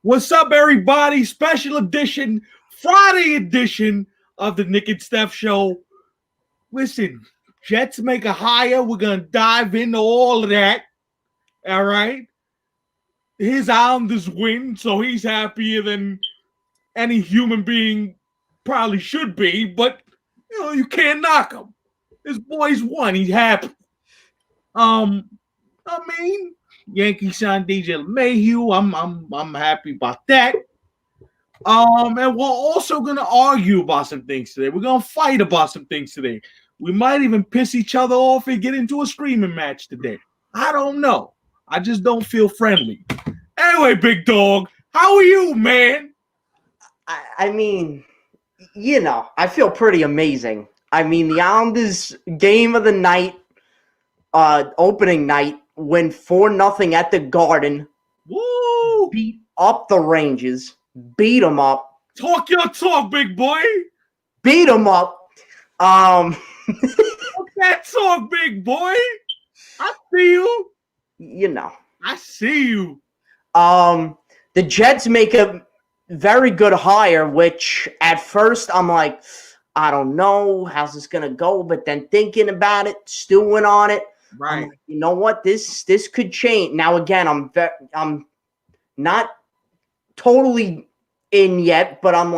What's up, everybody? Special edition, Friday edition of the Nick and Steph Show. Listen, Jets make a hire. We're going to dive into all of that. All right? His Islanders win, so he's happier than any human being probably should be, but, you can't knock him. His boys won. He's happy. Yankee signed DJ Mayhew. I'm happy about that. And we're also gonna argue about some things today. We're gonna fight about some things today. We might even piss each other off and get into a screaming match today. I don't know. I just don't feel friendly. Anyway, big dog, how are you, man? I mean, I feel pretty amazing. I mean, the Islanders game of the night, opening night, win 4-0 at the Garden. Woo! Beat up the Rangers. Beat them up. Talk your talk, big boy. Beat them up. Talk that talk, big boy. I see you. I see you. The Jets make a very good hire, which at first I'm like, I don't know, how's this gonna go? But then thinking about it, stewing on it, right? Like, you know what? This could change. Now again, I'm not totally in yet, but I'm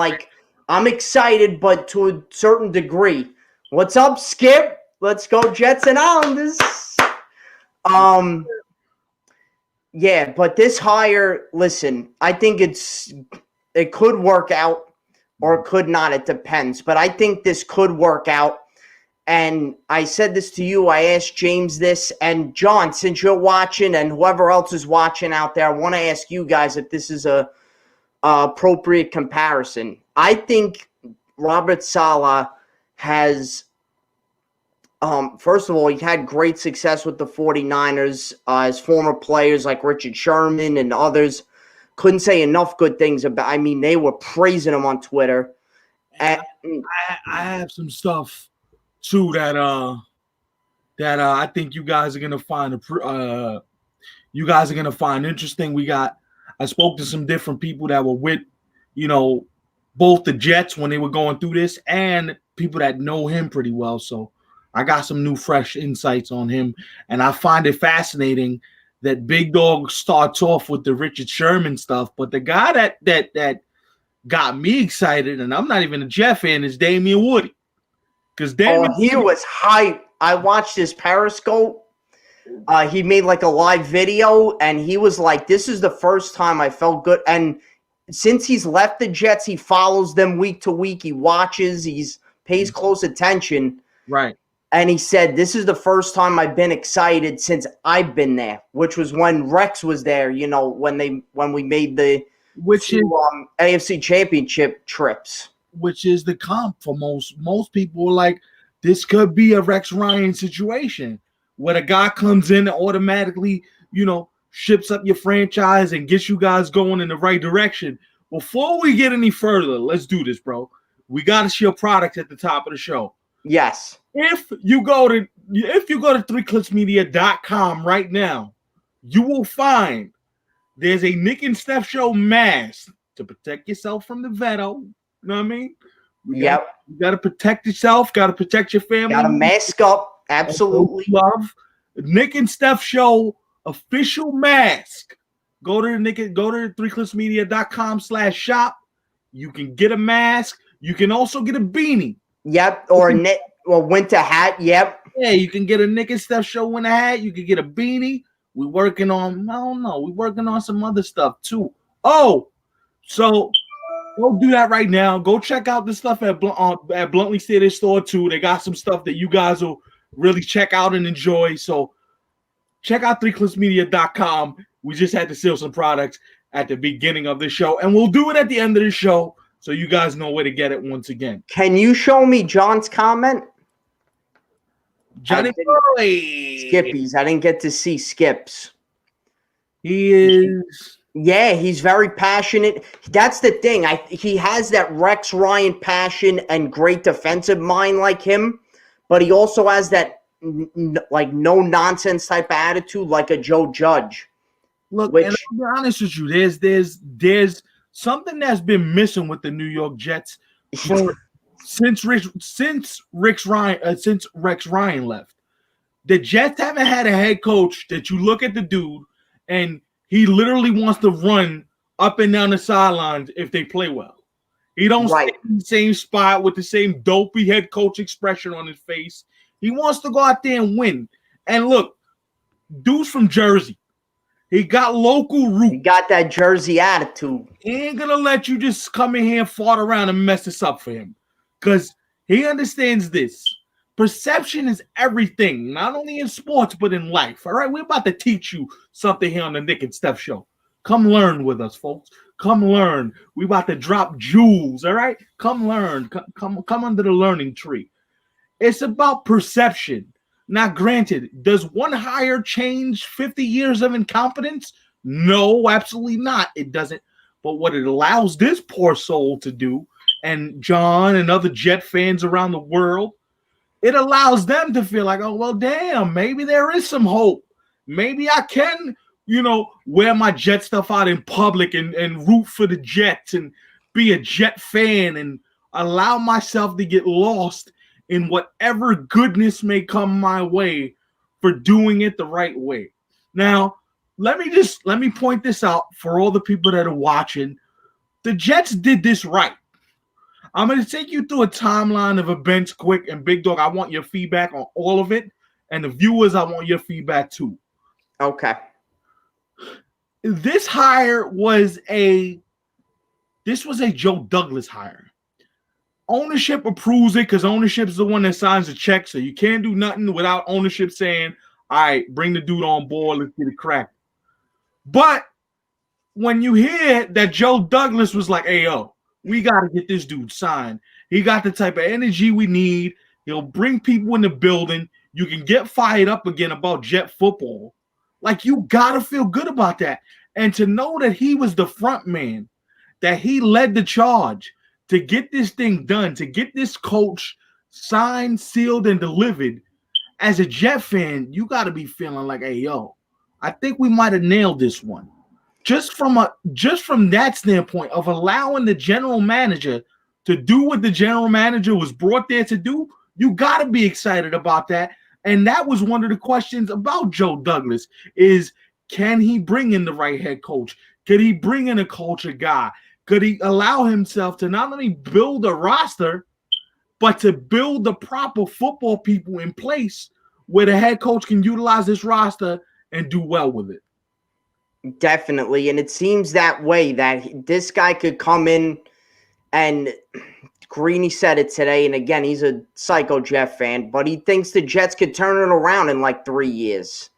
excited, but to a certain degree. What's up, Skip? Let's go Jets and Islanders. Yeah, but this hire, listen, I think it could work out or it could not. It depends. But I think this could work out. And I said this to you. I asked James this. And John, since you're watching and whoever else is watching out there, I want to ask you guys if this is a appropriate comparison. I think Robert Saleh has, first of all, he had great success with the 49ers. His former players like Richard Sherman and others couldn't say enough good things about. I mean, they were praising him on Twitter. And I have some stuff too that I think you guys are gonna find interesting. I spoke to some different people that were with, both the Jets when they were going through this and people that know him pretty well. So I got some new fresh insights on him, and I find it fascinating that Big Dog starts off with the Richard Sherman stuff, but the guy that got me excited, and I'm not even a Jet fan, is Damian Woody. Because he was hype. I watched his Periscope. He made like a live video, and he was like, "This is the first time I felt good." And since he's left the Jets, he follows them week to week. He watches. Pays close attention. Right. And he said, "This is the first time I've been excited since I've been there," which was when Rex was there. When we made the AFC Championship trips. Which is the comp for most people. Are like, this could be a Rex Ryan situation where the guy comes in and automatically, ships up your franchise and gets you guys going in the right direction. Before we get any further, let's do this, bro. We got to share products at the top of the show. Yes. If you go to 3clipsmedia.com right now, you will find there's a Nick and Steph Show mask to protect yourself from the veto. You know what I mean? You got to protect yourself. Got to protect your family. Got to mask up. Absolutely. Love Nick and Steph Show official mask. Go to 3clipsmedia.com/shop. You can get a mask. You can also get a beanie. Yep. Or winter hat. Yep. Yeah, you can get a Nick and Steph Show winter hat. You can get a beanie. We're working on, we're working on some other stuff too. Oh, so go do that right now. Go check out the stuff at Bluntly Stated Store too. They got some stuff that you guys will really check out and enjoy. So check out 3clipsmedia.com. We just had to sell some products at the beginning of the show, and we'll do it at the end of the show so you guys know where to get it once again. Can you show me John's comment? Johnny Boy. Skippies. I didn't get to see Skips. He is. Yeah, he's very passionate. That's the thing. He has that Rex Ryan passion and great defensive mind like him, but he also has that no nonsense type of attitude like a Joe Judge. Look, and which I'll be honest with you, there's something that's been missing with the New York Jets for since Rex Ryan left. The Jets haven't had a head coach that you look at the dude and he literally wants to run up and down the sidelines if they play well. He don't stay in the same spot with the same dopey head coach expression on his face. He wants to go out there and win. And look, dude's from Jersey. He got local roots. He got that Jersey attitude. He ain't gonna let you just come in here and fart around and mess this up for him. Because he understands this. Perception is everything, not only in sports, but in life. All right, we're about to teach you something here on the Nick and Steph Show. Come learn with us, folks. Come learn. We about to drop jewels, all right? Come learn. Come under the learning tree. It's about perception. Now, granted, does one hire change 50 years of incompetence? No, absolutely not. It doesn't. But what it allows this poor soul to do, and John and other Jet fans around the world, it allows them to feel like, oh, well, damn, maybe there is some hope. Maybe I can, wear my Jet stuff out in public and root for the Jets and be a Jet fan and allow myself to get lost in whatever goodness may come my way for doing it the right way. Now, let me point this out for all the people that are watching. The Jets did this right. I'm going to take you through a timeline of events quick, and Big Dog, I want your feedback on all of it, and the viewers, I want your feedback too. Okay. This hire was a Joe Douglas hire. Ownership approves it because ownership is the one that signs the check, so you can't do nothing without ownership saying, all right, bring the dude on board, let's get it cracked. But when you hear that Joe Douglas was like, hey, yo, we got to get this dude signed. He got the type of energy we need. He'll bring people in the building. You can get fired up again about Jet football. Like, you got to feel good about that. And to know that he was the front man, that he led the charge to get this thing done, to get this coach signed, sealed, and delivered, as a Jet fan, you got to be feeling like, hey, yo, I think we might have nailed this one. Just from that standpoint of allowing the general manager to do what the general manager was brought there to do, you got to be excited about that. And that was one of the questions about Joe Douglas is, can he bring in the right head coach? Could he bring in a culture guy? Could he allow himself to not only build a roster, but to build the proper football people in place where the head coach can utilize this roster and do well with it? Definitely. And it seems that way, that this guy could come in, and Greeny said it today. And again, he's a psycho Jet fan, but he thinks the Jets could turn it around in like 3 years.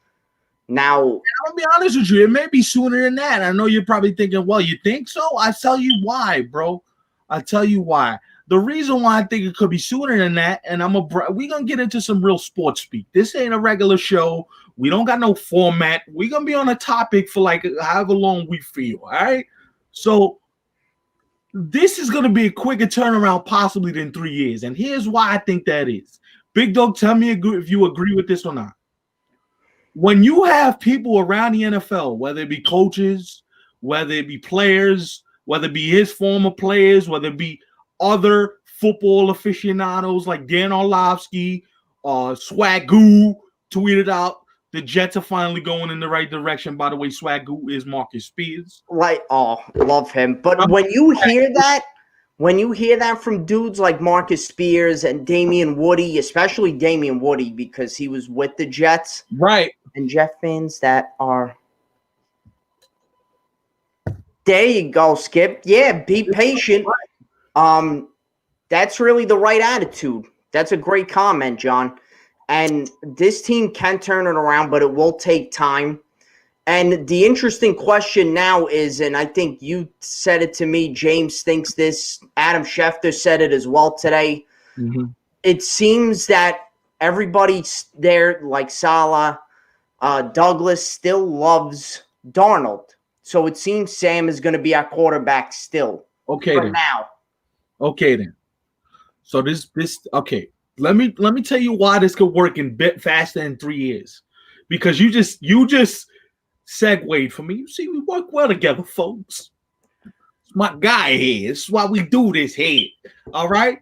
Now, I'll be honest with you, it may be sooner than that. I know you're probably thinking, well, you think so? I tell you why, bro. I tell you why. The reason why I think it could be sooner than that, and we're gonna get into some real sports speak. This ain't a regular show. We don't got no format. We're gonna be on a topic for like however long we feel. All right. So this is gonna be a quicker turnaround possibly than 3 years. And here's why I think that is. Big Dog, tell me if you agree with this or not. When you have people around the NFL, whether it be coaches, whether it be players, whether it be his former players, whether it be other football aficionados like Dan Orlovsky, Swagoo tweeted out, the Jets are finally going in the right direction. By the way, Swagoo is Marcus Spears. Love him. But when you hear that from dudes like Marcus Spears and Damian Woody, especially Damian Woody, because he was with the Jets. Right. And Jet fans that are. There you go, Skip. Yeah, be patient. That's really the right attitude. That's a great comment, John. And this team can turn it around, but it will take time. And the interesting question now is, and I think you said it to me, James thinks this, Adam Schefter said it as well today. Mm-hmm. It seems that everybody there, like Saleh, Douglas, still loves Darnold. So it seems Sam is going to be our quarterback still. Okay, for then. now. Okay, then. So this okay. Let me tell you why this could work in bit faster than 3 years. Because you just segued for me. You see, we work well together, folks. It's my guy here. This is why we do this here. All right.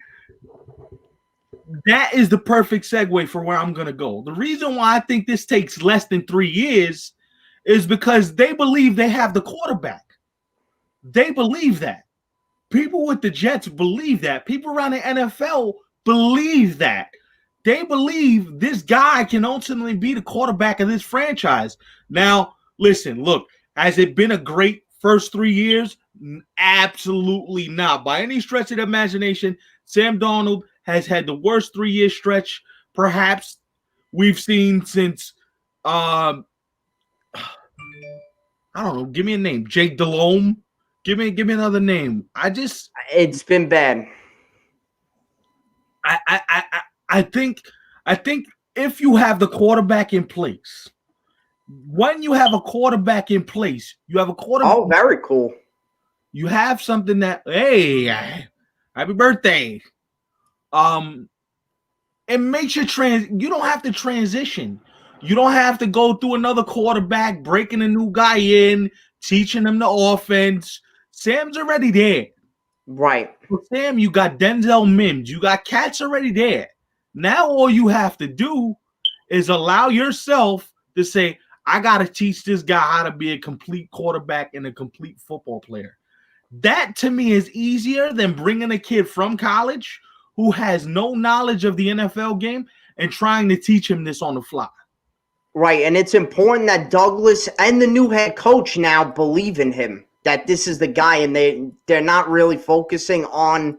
That is the perfect segue for where I'm going to go. The reason why I think this takes less than 3 years is because they believe they have the quarterback. They believe that. People with the Jets believe that. People around the NFL believe that. They believe this guy can ultimately be the quarterback of this franchise. Now, listen, look, has it been a great first 3 years? Absolutely not. By any stretch of the imagination, Sam Darnold has had the worst 3-year stretch perhaps we've seen since I don't know, give me a name. Jake Delhomme. Give me another name. It's been bad. I think if you have the quarterback in place, when you have a quarterback in place, you have a quarterback. Oh, very cool. You have something that, hey, happy birthday. It makes you you don't have to transition. You don't have to go through another quarterback, breaking a new guy in, teaching him the offense. Sam's already there. Right. For Sam, you got Denzel Mims. You got cats already there. Now all you have to do is allow yourself to say, I got to teach this guy how to be a complete quarterback and a complete football player. That, to me, is easier than bringing a kid from college who has no knowledge of the NFL game and trying to teach him this on the fly. Right, and it's important that Douglas and the new head coach now believe in him, that this is the guy, and they're not really focusing on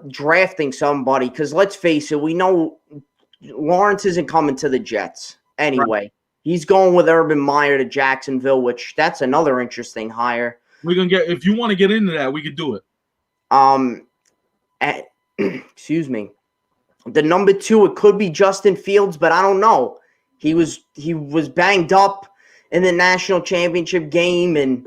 drafting somebody, because let's face it, we know Lawrence isn't coming to the Jets anyway. Right. He's going with Urban Meyer to Jacksonville, which that's another interesting hire. We're gonna get, if you want to get into that, we could do it. Excuse me. The number 2, it could be Justin Fields, but I don't know. He was banged up in the national championship game, and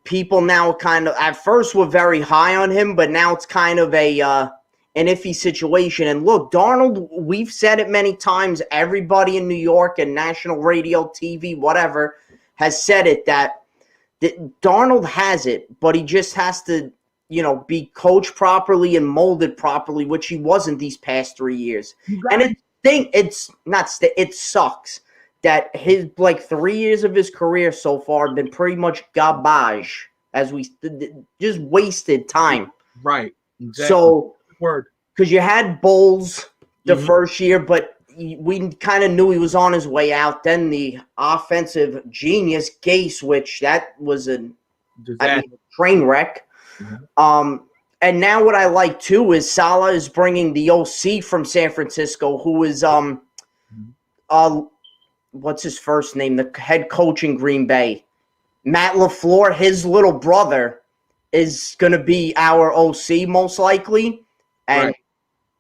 people now kind of at first were very high on him, but now it's kind of an iffy situation. And look, Darnold, we've said it many times, everybody in New York and national radio, TV, whatever, has said it, that Darnold has it, but he just has to, be coached properly and molded properly, which he wasn't these past 3 years. And it sucks that his 3 years of his career so far have been pretty much garbage, as we just wasted time. Right. Exactly. So, because you had Bowles the first year, but we kind of knew he was on his way out. Then the offensive genius Gase, which that was a train wreck. Mm-hmm. And now what I like too is Saleh is bringing the OC from San Francisco, who is what's his first name? The head coach in Green Bay, Matt LaFleur. His little brother is going to be our OC most likely, and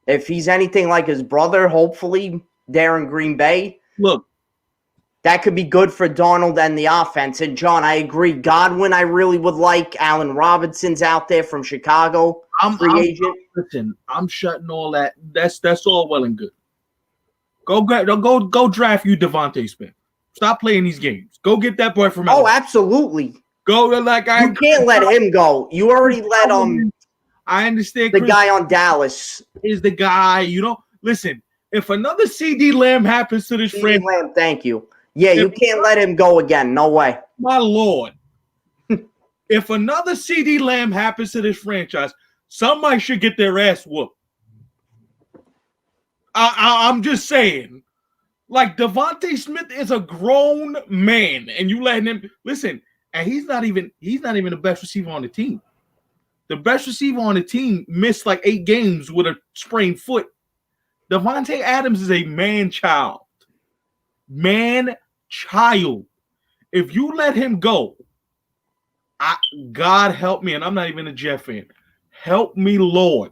if he's anything like his brother, hopefully there in Green Bay, look, that could be good for Darnold and the offense. And, John, I agree. Godwin, I really would like. Allen Robinson's out there from Chicago. Free agent. Listen, I'm shutting all that. That's all well and good. Go draft you Devontae Smith. Stop playing these games. Go get that boy from Alabama. absolutely. Go you can't let him go. You already let I understand the guy on Dallas is the guy. Listen. If another CD Lamb happens to this CD Lamb, thank you. Yeah, you can't let him go again. No way. My Lord. If another CD Lamb happens to this franchise, somebody should get their ass whooped. I'm just saying. Devontae Smith is a grown man, and you letting him listen, and he's not even the best receiver on the team. The best receiver on the team missed 8 games with a sprained foot. Devontae Adams is a man-child. Man-child. If you let him go, God help me, and I'm not even a Jet fan. Help me, Lord.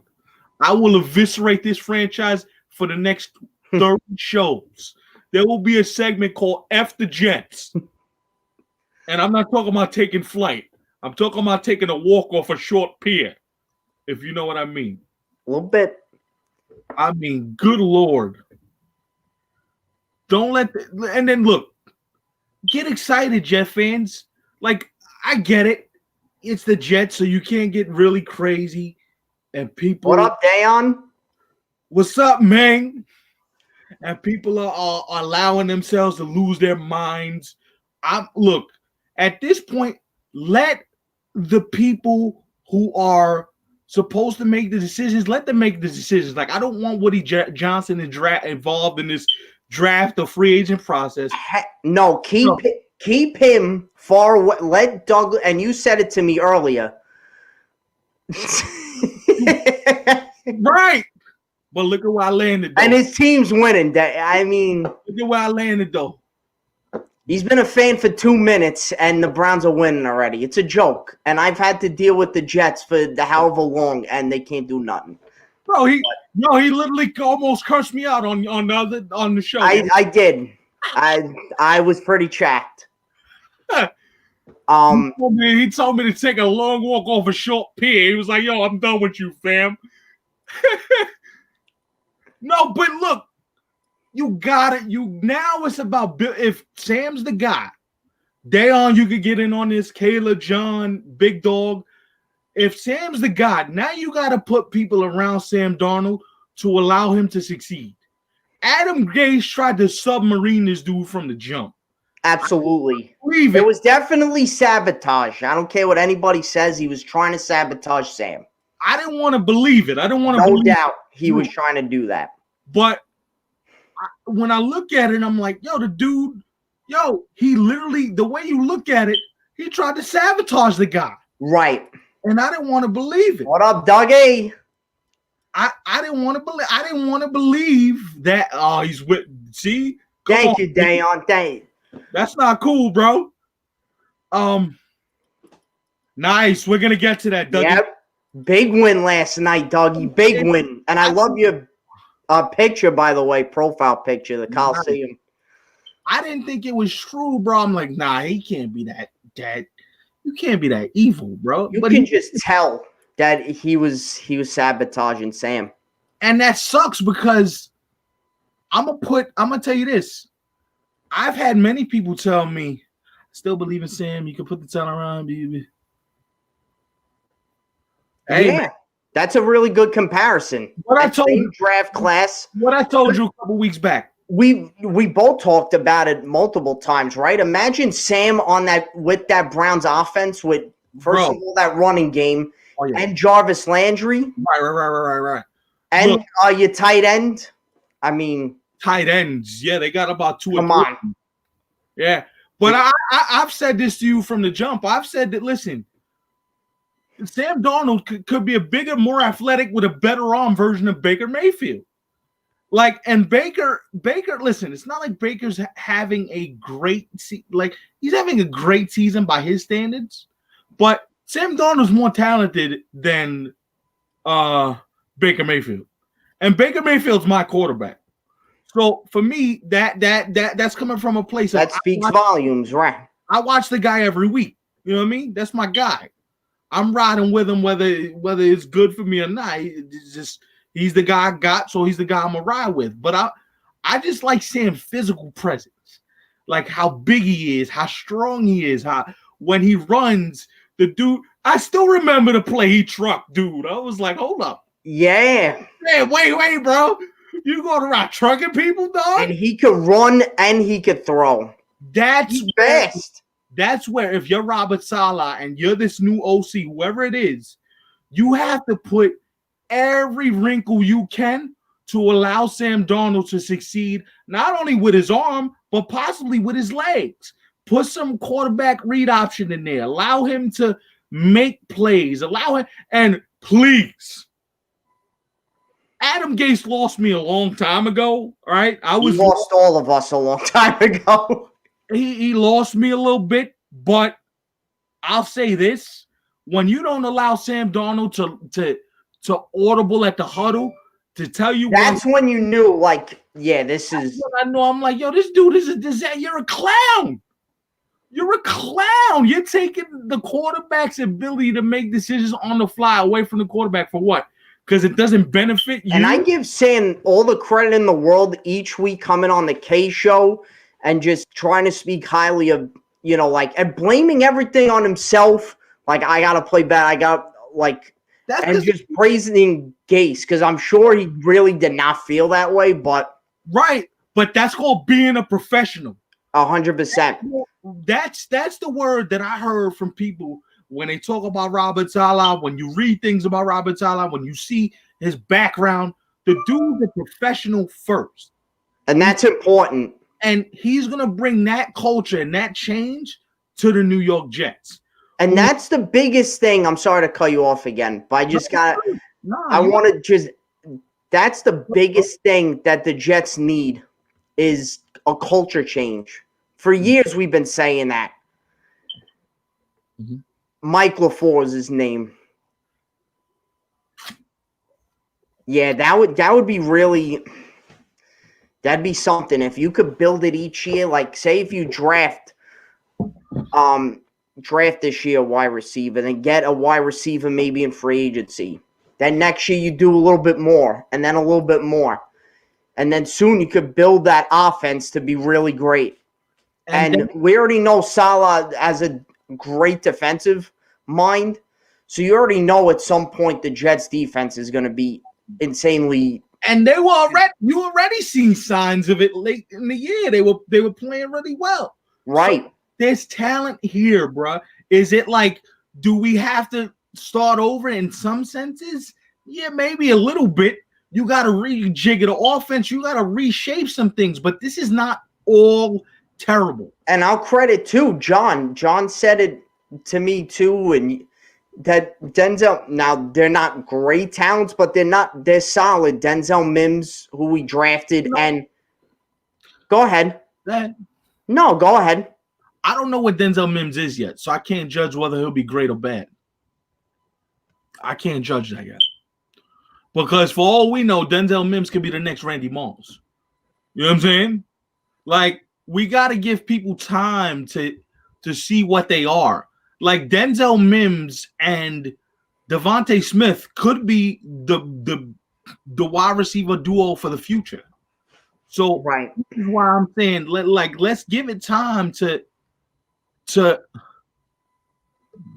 I will eviscerate this franchise for the next 30 shows. There will be a segment called F the Jets. And I'm not talking about taking flight. I'm talking about taking a walk off a short pier, if you know what I mean. A little bit. I mean, good Lord. Don't let and then look, get excited, Jet fans. Like, I get it. It's the Jets, so you can't get really crazy. And people, What up, Dayon? what's up, man? And people are allowing themselves to lose their minds. Look, at this point, let the people who are supposed to make the decisions, let them make the decisions. Like, I don't want Woody Johnson involved in this draft or free agent process. No, keep him far away. Let Doug, and you said it to me earlier. Right. But look at where I landed, though. And his team's winning. I mean, look at where I landed, though. He's been a fan for 2 minutes, and the Browns are winning already. It's a joke. And I've had to deal with the Jets for however long, and they can't do nothing. Bro, he literally almost cursed me out on the show. I did. I was pretty chapped. He told me to take a long walk off a short pier. He was like, "Yo, I'm done with you, fam." No, but look, you got it. Now it's about if Sam's the guy. Dayon, you could get in on this. Kayla, John, Big Dog. If Sam's the guy, now you got to put people around Sam Darnold to allow him to succeed. Adam Gase tried to submarine this dude from the jump. Absolutely. It was definitely sabotage. I don't care what anybody says. He was trying to sabotage Sam. I didn't want to believe it. I didn't want to No doubt he was trying to do that. But when I look at it, I'm like, yo, the dude, he literally, the way you look at it, he tried to sabotage the guy. Right. And I didn't want to believe it. What up, Dougie? I didn't want to believe. I didn't want to believe that. Oh, he's with. See. Thank you, Dayon. Thank you. That's not cool, bro. Nice. We're gonna get to that, Dougie. Yep. Big win last night, Dougie. Big win. And I love your picture, by the way, profile picture, the Coliseum. I didn't think it was true, bro. I'm like, nah, he can't be that. You can't be that evil, bro. You can just tell that he was sabotaging Sam. And that sucks because I'm gonna tell you this. I've had many people tell me, I still believe in Sam. You can put the talent around, baby. Hey, yeah, that's a really good comparison. What I told you, draft class. What I told you a couple weeks back. We both talked about it multiple times, right? Imagine Sam with that Browns offense with first of all that running game and Jarvis Landry. Right. And your tight end. I mean, tight ends. Yeah, they got about 2 Come or 3. on. Yeah, but I've said this to you from the jump. I've said that. Listen. Sam Darnold could be a bigger, more athletic with a better arm version of Baker Mayfield. And Baker, listen, it's not like Baker's having a great he's having a great season by his standards, but Sam Darnold's more talented than Baker Mayfield. And Baker Mayfield's my quarterback. So for me, that's coming from a place that speaks volumes, right? I watch the guy every week. You know what I mean? That's my guy. I'm riding with him whether it's good for me or not. He's the guy I got, so he's the guy I'm gonna ride with. But I just like Sam's physical presence, like how big he is, how strong he is, how when he runs, the dude. I still remember the play he trucked, dude. I was like, hold up, yeah, wait, bro, you going around trucking people, dog? And he could run and he could throw. That's best. That's where if you're Robert Saleh and you're this new OC, whoever it is, you have to put every wrinkle you can to allow Sam Darnold to succeed, not only with his arm, but possibly with his legs. Put some quarterback read option in there. Allow him to make plays. Allow him, and please, Adam Gase lost me a long time ago, right? He lost all of us a long time ago. He lost me a little bit, but I'll say this: when you don't allow Sam Darnold to audible at the huddle to tell you, that's when you knew, this is. I know. I'm like, yo, this dude is a disaster. You're a clown. You're a clown. You're taking the quarterback's ability to make decisions on the fly away from the quarterback for what? Because it doesn't benefit you. And I give Sam all the credit in the world each week coming on the K show and just trying to speak highly of, and blaming everything on himself. Like, I got to play bad. And just praising Gase, because I'm sure he really did not feel that way, but. Right. But that's called being a professional. 100%. That's the word that I heard from people when they talk about Robert Saleh, when you read things about Robert Saleh, when you see his background. The dude's a professional first. And that's important. And he's going to bring that culture and that change to the New York Jets. And that's the biggest thing. I'm sorry to cut you off again, but I just got to that's the biggest thing that the Jets need is a culture change. For years, we've been saying that. Mm-hmm. Mike LaFleur is his name. Yeah, that would be really – that'd be something. If you could build it each year, like say if you draft this year a wide receiver, then get a wide receiver maybe in free agency. Then next year you do a little bit more and then a little bit more. And then soon you could build that offense to be really great. And we already know Saleh as a great defensive mind. So you already know at some point the Jets defense is going to be insanely. And you already seen signs of it late in the year. They were playing really well. Right. So there's talent here, bro. Is it like, do we have to start over in some senses? Yeah, maybe a little bit. You got to rejigger the offense. You got to reshape some things. But this is not all terrible. And I'll credit too, John. John said it to me too, and that Denzel. Now they're not great talents, but they're solid. Denzel Mims, who we drafted, and go ahead. No, go ahead. I don't know what Denzel Mims is yet, so I can't judge whether he'll be great or bad. I can't judge that yet. Because for all we know, Denzel Mims could be the next Randy Moss. You know what I'm saying? Like, we got to give people time to see what they are. Like, Denzel Mims and Devontae Smith could be the wide receiver duo for the future. So right. This is why I'm saying, let's give it time to.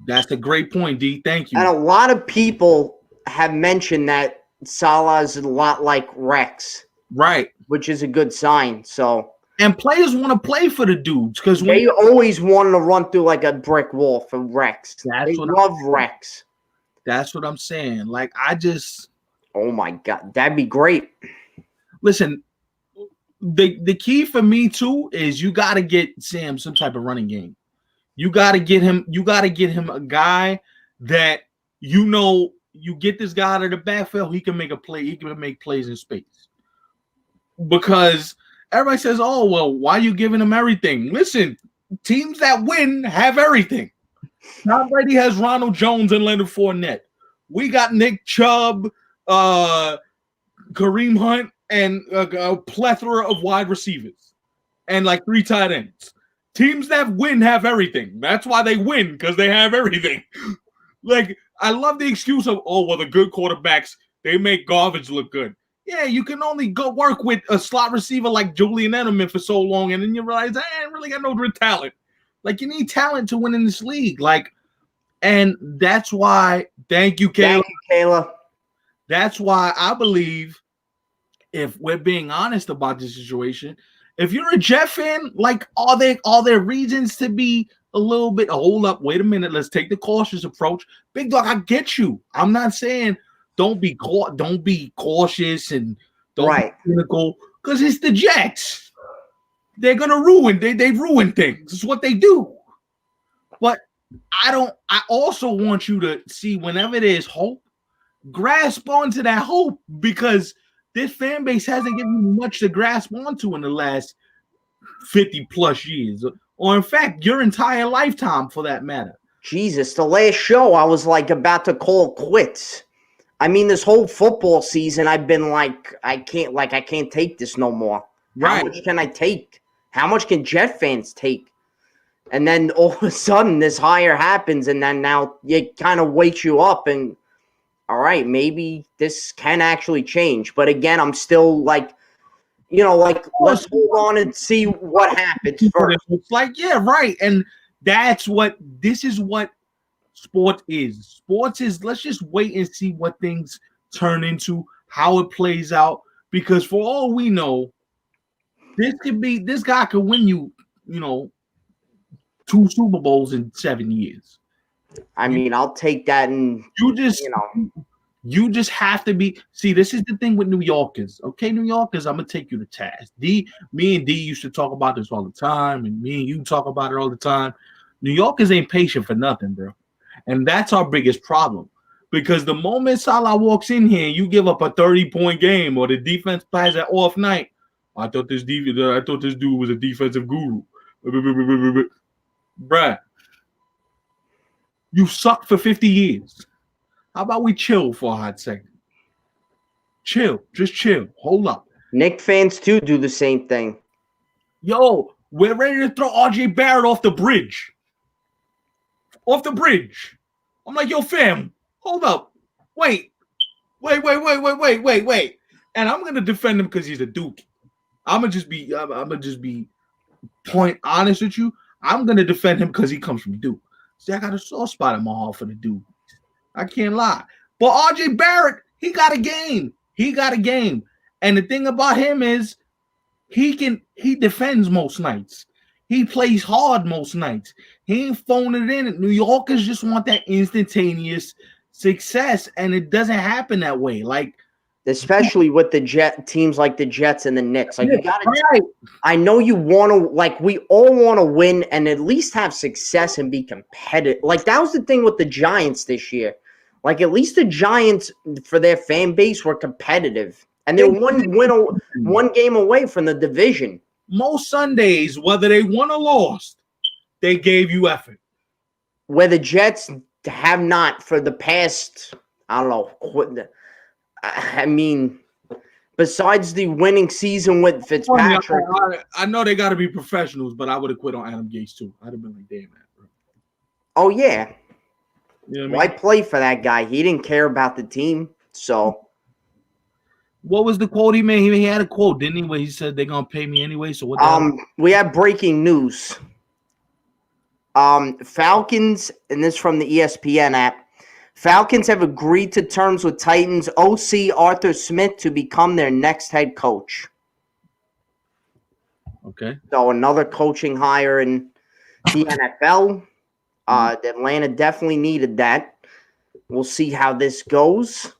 That's a great point, D. Thank you. And a lot of people have mentioned that Saleh is a lot like Rex. Right. Which is a good sign. So. And players want to play for the dudes because they always wanted to run through like a brick wall for Rex. They love Rex. That's what I'm saying. Like, oh my God, that'd be great. Listen, the key for me too is you got to get Sam some type of running game. You got to get him. You got to get him a guy that you get this guy out of the backfield. He can make a play. He can make plays in space. Because everybody says, "Oh well, why are you giving him everything?" Listen, teams that win have everything. Tom Brady has Ronald Jones and Leonard Fournette. We got Nick Chubb, Kareem Hunt, and a plethora of wide receivers, and like 3 tight ends. Teams that win have everything. That's why they win, because they have everything. Like, I love the excuse of, oh, well, the good quarterbacks, they make garbage look good. Yeah, you can only go work with a slot receiver like Julian Edelman for so long, and then you realize, I ain't really got no real talent. Like, you need talent to win in this league. Like, and that's why, thank you, Kayla. Thank you, Kayla. That's why I believe, if we're being honest about this situation, if you're a Jet fan, like, are there reasons to be a little bit, hold up, wait a minute, let's take the cautious approach. Big dog, I get you. I'm not saying don't be cautious and don't be cynical, because it's the Jets. They're gonna ruin. They ruin things. It's what they do. But I also want you to see, whenever there's hope, grasp onto that hope, because this fan base hasn't given you much to grasp onto in the last 50 plus years, or in fact, your entire lifetime for that matter. Jesus, the last show I was like about to call quits. I mean, this whole football season, I've been like, I can't take this no more. Right. How much can I take? How much can Jet fans take? And then all of a sudden this hire happens, and then now it kind of wakes you up and, all right, maybe this can actually change. But again, I'm still like, let's hold on and see what happens first. It's like, yeah, right. And this is what sport is. Sports is, let's just wait and see what things turn into, how it plays out. Because for all we know, this guy could win you, 2 Super Bowls in 7 years. I mean, I'll take that, and you just have to be. See, this is the thing with New Yorkers. Okay, New Yorkers, I'm gonna take you to task. Me and D used to talk about this all the time, and me and you talk about it all the time. New Yorkers ain't patient for nothing, bro, and that's our biggest problem. Because the moment Saleh walks in here, you give up a 30-point game, or the defense plays an off night. I thought this dude was a defensive guru, bruh. You sucked for 50 years. How about we chill for a hot second? Chill. Just chill. Hold up. Knicks fans, too, do the same thing. Yo, we're ready to throw R.J. Barrett off the bridge. Off the bridge. I'm like, yo, fam, hold up. Wait. And I'm going to defend him because he's a Duke. I'm going to just be point honest with you. I'm going to defend him because he comes from Duke. See, I got a soft spot in my heart for the Duke. I can't lie. But RJ Barrett, he got a game. And the thing about him is he defends most nights. He plays hard most nights. He ain't phoning it in. New Yorkers just want that instantaneous success, and it doesn't happen that way. Like, especially with the teams like the Jets and the Knicks. Like, you got to. I know you want to. Like, we all want to win and at least have success and be competitive. Like, that was the thing with the Giants this year. Like, at least the Giants, for their fan base, were competitive, and they're one game away from the division. Most Sundays, whether they won or lost, they gave you effort. Where the Jets have not for the past, I don't know. I mean, besides the winning season with Fitzpatrick. I know they got to be professionals, but I would have quit on Adam Gase too. I'd have been like, damn, man. Bro. Oh, yeah. You know what I mean? Why play for that guy? He didn't care about the team, so. What was the quote he made? He had a quote, didn't he, where he said they're going to pay me anyway? So what? We have breaking news. Falcons, and this from the ESPN app. Falcons have agreed to terms with Titans OC Arthur Smith to become their next head coach. Okay. So another coaching hire in the NFL. Atlanta definitely needed that. We'll see how this goes.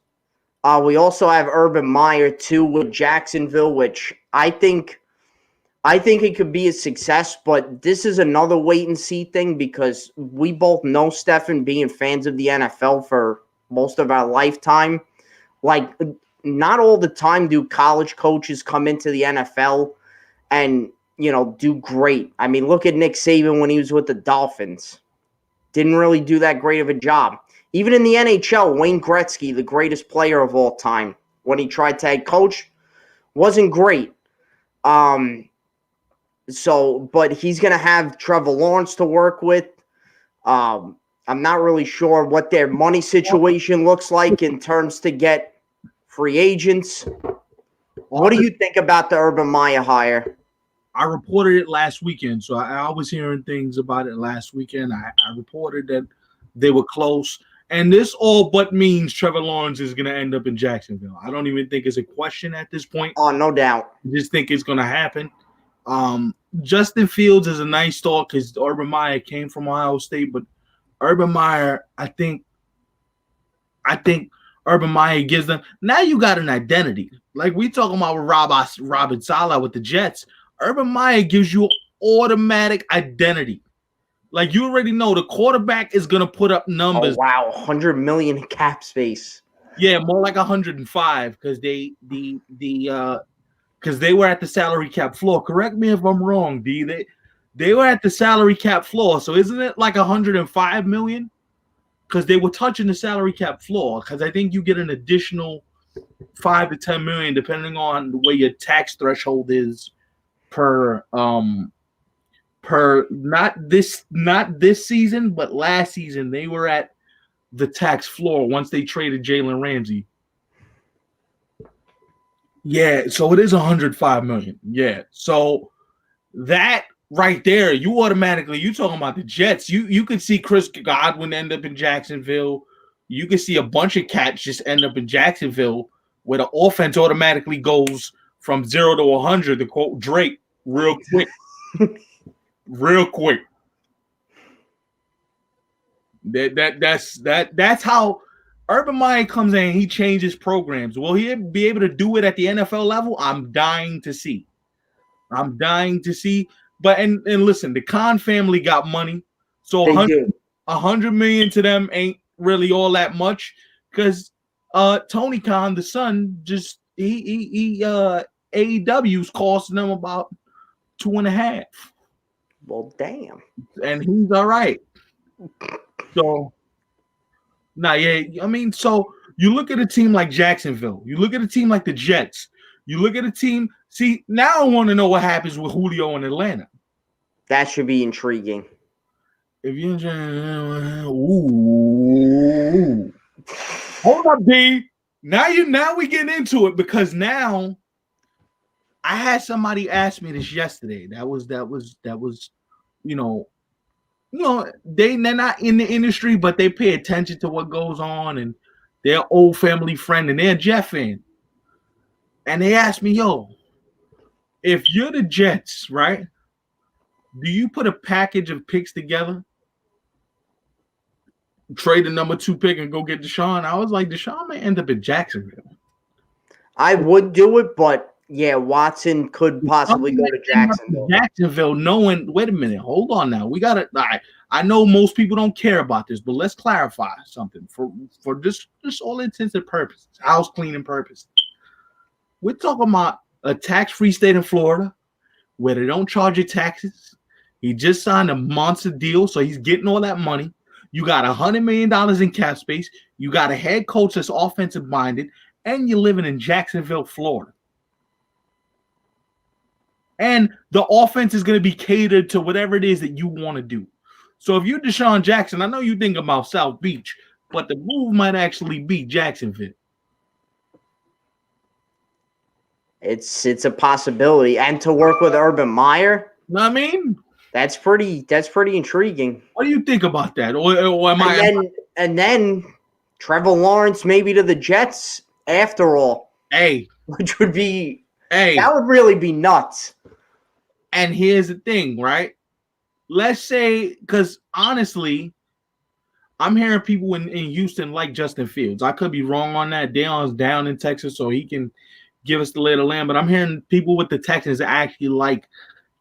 We also have Urban Meyer too with Jacksonville, which I think it could be a success, but this is another wait and see thing because we both know, Stefan, being fans of the NFL for most of our lifetime, like, not all the time do college coaches come into the NFL and, do great. I mean, look at Nick Saban when he was with the Dolphins. Didn't really do that great of a job. Even in the NHL, Wayne Gretzky, the greatest player of all time, when he tried to head coach, wasn't great. But he's going to have Trevor Lawrence to work with. I'm not really sure what their money situation looks like in terms to get free agents. What do you think about the Urban Meyer hire? I reported it last weekend, so I was hearing things about it last weekend. I reported that they were close, and this all but means Trevor Lawrence is going to end up in Jacksonville. I don't even think it's a question at this point. Oh, no doubt. I just think it's going to happen. Justin Fields is a nice thought because Urban Meyer came from Ohio State, but Urban Meyer, I think Urban Meyer gives them – now you got an identity. Like we talking about with Robert Saleh with the Jets. Urban Meyer gives you automatic identity. Like you already know the quarterback is going to put up numbers. Oh, wow, $100 million cap space. Yeah, more like 105 because they were at the salary cap floor. Correct me if I'm wrong, D. They were at the salary cap floor. So isn't it like 105 million? Because they were touching the salary cap floor. Because I think you get an additional 5 to 10 million depending on the way your tax threshold is per not this season, but last season they were at the tax floor once they traded Jalen Ramsey. Yeah, so it is 105 million. Yeah. So that right there, you talking about the Jets. You could see Chris Godwin end up in Jacksonville. You could see a bunch of cats just end up in Jacksonville where the offense automatically goes from 0 to 100, to quote Drake, real quick. Real quick. That's how Urban Meyer comes in. He changes programs. Will he be able to do it at the NFL level? I'm dying to see. I'm dying to see. But and listen, the Khan family got money, so They do. 100 million to them ain't really all that much because Tony Khan, the son, just he AEW's costing them about 2.5, Well, damn. and he's all right. So nah, yeah, I mean, so you look at a team like Jacksonville, you look at a team like the Jets, you look at a team. See, now I want to know what happens with Julio in Atlanta. That should be intriguing. If you ooh, hold up, B. Now we getting into it because now I had somebody ask me this yesterday. That was you know they're not in the industry, but they pay attention to what goes on, and they're old family friend, and they're a Jet fan. And they asked me, yo, if you're the Jets, right? Do you put a package of picks together, trade the number 2 pick, and go get Deshaun? I was like, Deshaun may end up in Jacksonville. I would do it, but yeah, Watson could possibly go to Jacksonville. Jacksonville, knowing, wait a minute, hold on now. We gotta. I know most people don't care about this, but let's clarify something for just all intents and purposes, house cleaning purposes. We're talking about a tax-free state in Florida where they don't charge you taxes. He just signed a monster deal, so he's getting all that money. You got $100 million in cap space. You got a head coach that's offensive minded, and you're living in Jacksonville, Florida. And the offense is going to be catered to whatever it is that you want to do. So if you're Deshaun Jackson, I know you think about South Beach, but the move might actually be Jacksonville. It's a possibility, and to work with Urban Meyer. You know what I mean? That's pretty intriguing. What do you think about that? Or and then Trevor Lawrence maybe to the Jets after all. Hey, which would be that would really be nuts. And here's the thing, right? Let's say, because honestly, I'm hearing people in Houston like Justin Fields. I could be wrong on that. Dale's down in Texas, so he can give us the lay of the land. But I'm hearing people with the Texans that actually like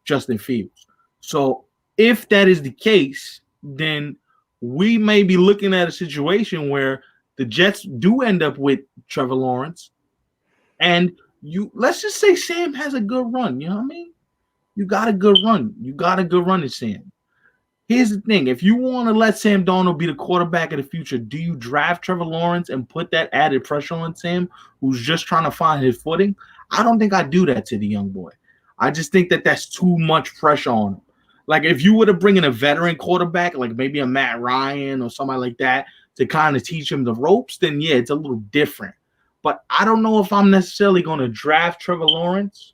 Justin Fields. So if that is the case, then we may be looking at a situation where the Jets do end up with Trevor Lawrence. And let's just say Sam has a good run. You know what I mean? You got a good run. You got a good run at Sam. Here's the thing. If you want to let Sam Darnold be the quarterback of the future, do you draft Trevor Lawrence and put that added pressure on Sam, who's just trying to find his footing? I don't think I'd do that to the young boy. I just think that that's too much pressure on him. Like if you were to bring in a veteran quarterback, like maybe a Matt Ryan or somebody like that, to kind of teach him the ropes, then yeah, it's a little different. But I don't know if I'm necessarily going to draft Trevor Lawrence,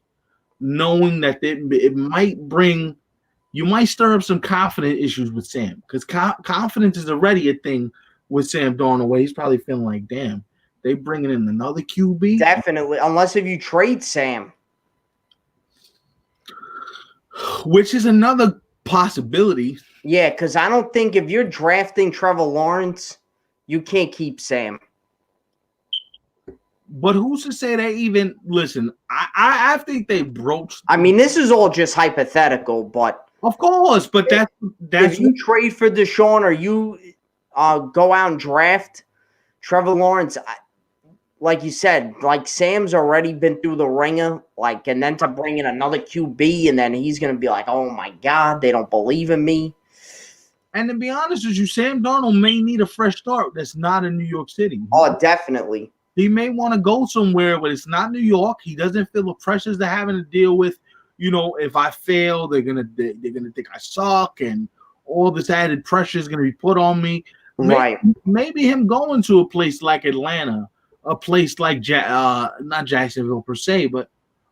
knowing that it might bring, you might stir up some confidence issues with Sam, because confidence is already a thing with Sam Darnold, where he's probably feeling like, damn, they bringing in another QB? Definitely, unless if you trade Sam. Which is another possibility. Yeah, because I don't think if you're drafting Trevor Lawrence, you can't keep Sam. But who's to say they even listen? I think they broached. I mean, this is all just hypothetical, but of course. But that's if you trade for Deshaun or you go out and draft Trevor Lawrence, like you said, like Sam's already been through the ringer, like, and then to bring in another QB, and then he's gonna be like, oh my God, they don't believe in me. And to be honest with you, Sam Darnold may need a fresh start. That's not in New York City. Oh, definitely. He may want to go somewhere, but it's not New York. He doesn't feel the pressures they're having to deal with. You know, if I fail, they're gonna think I suck, and all this added pressure is gonna be put on me. Right. Maybe him going to a place like Atlanta a place like not Jacksonville per se, but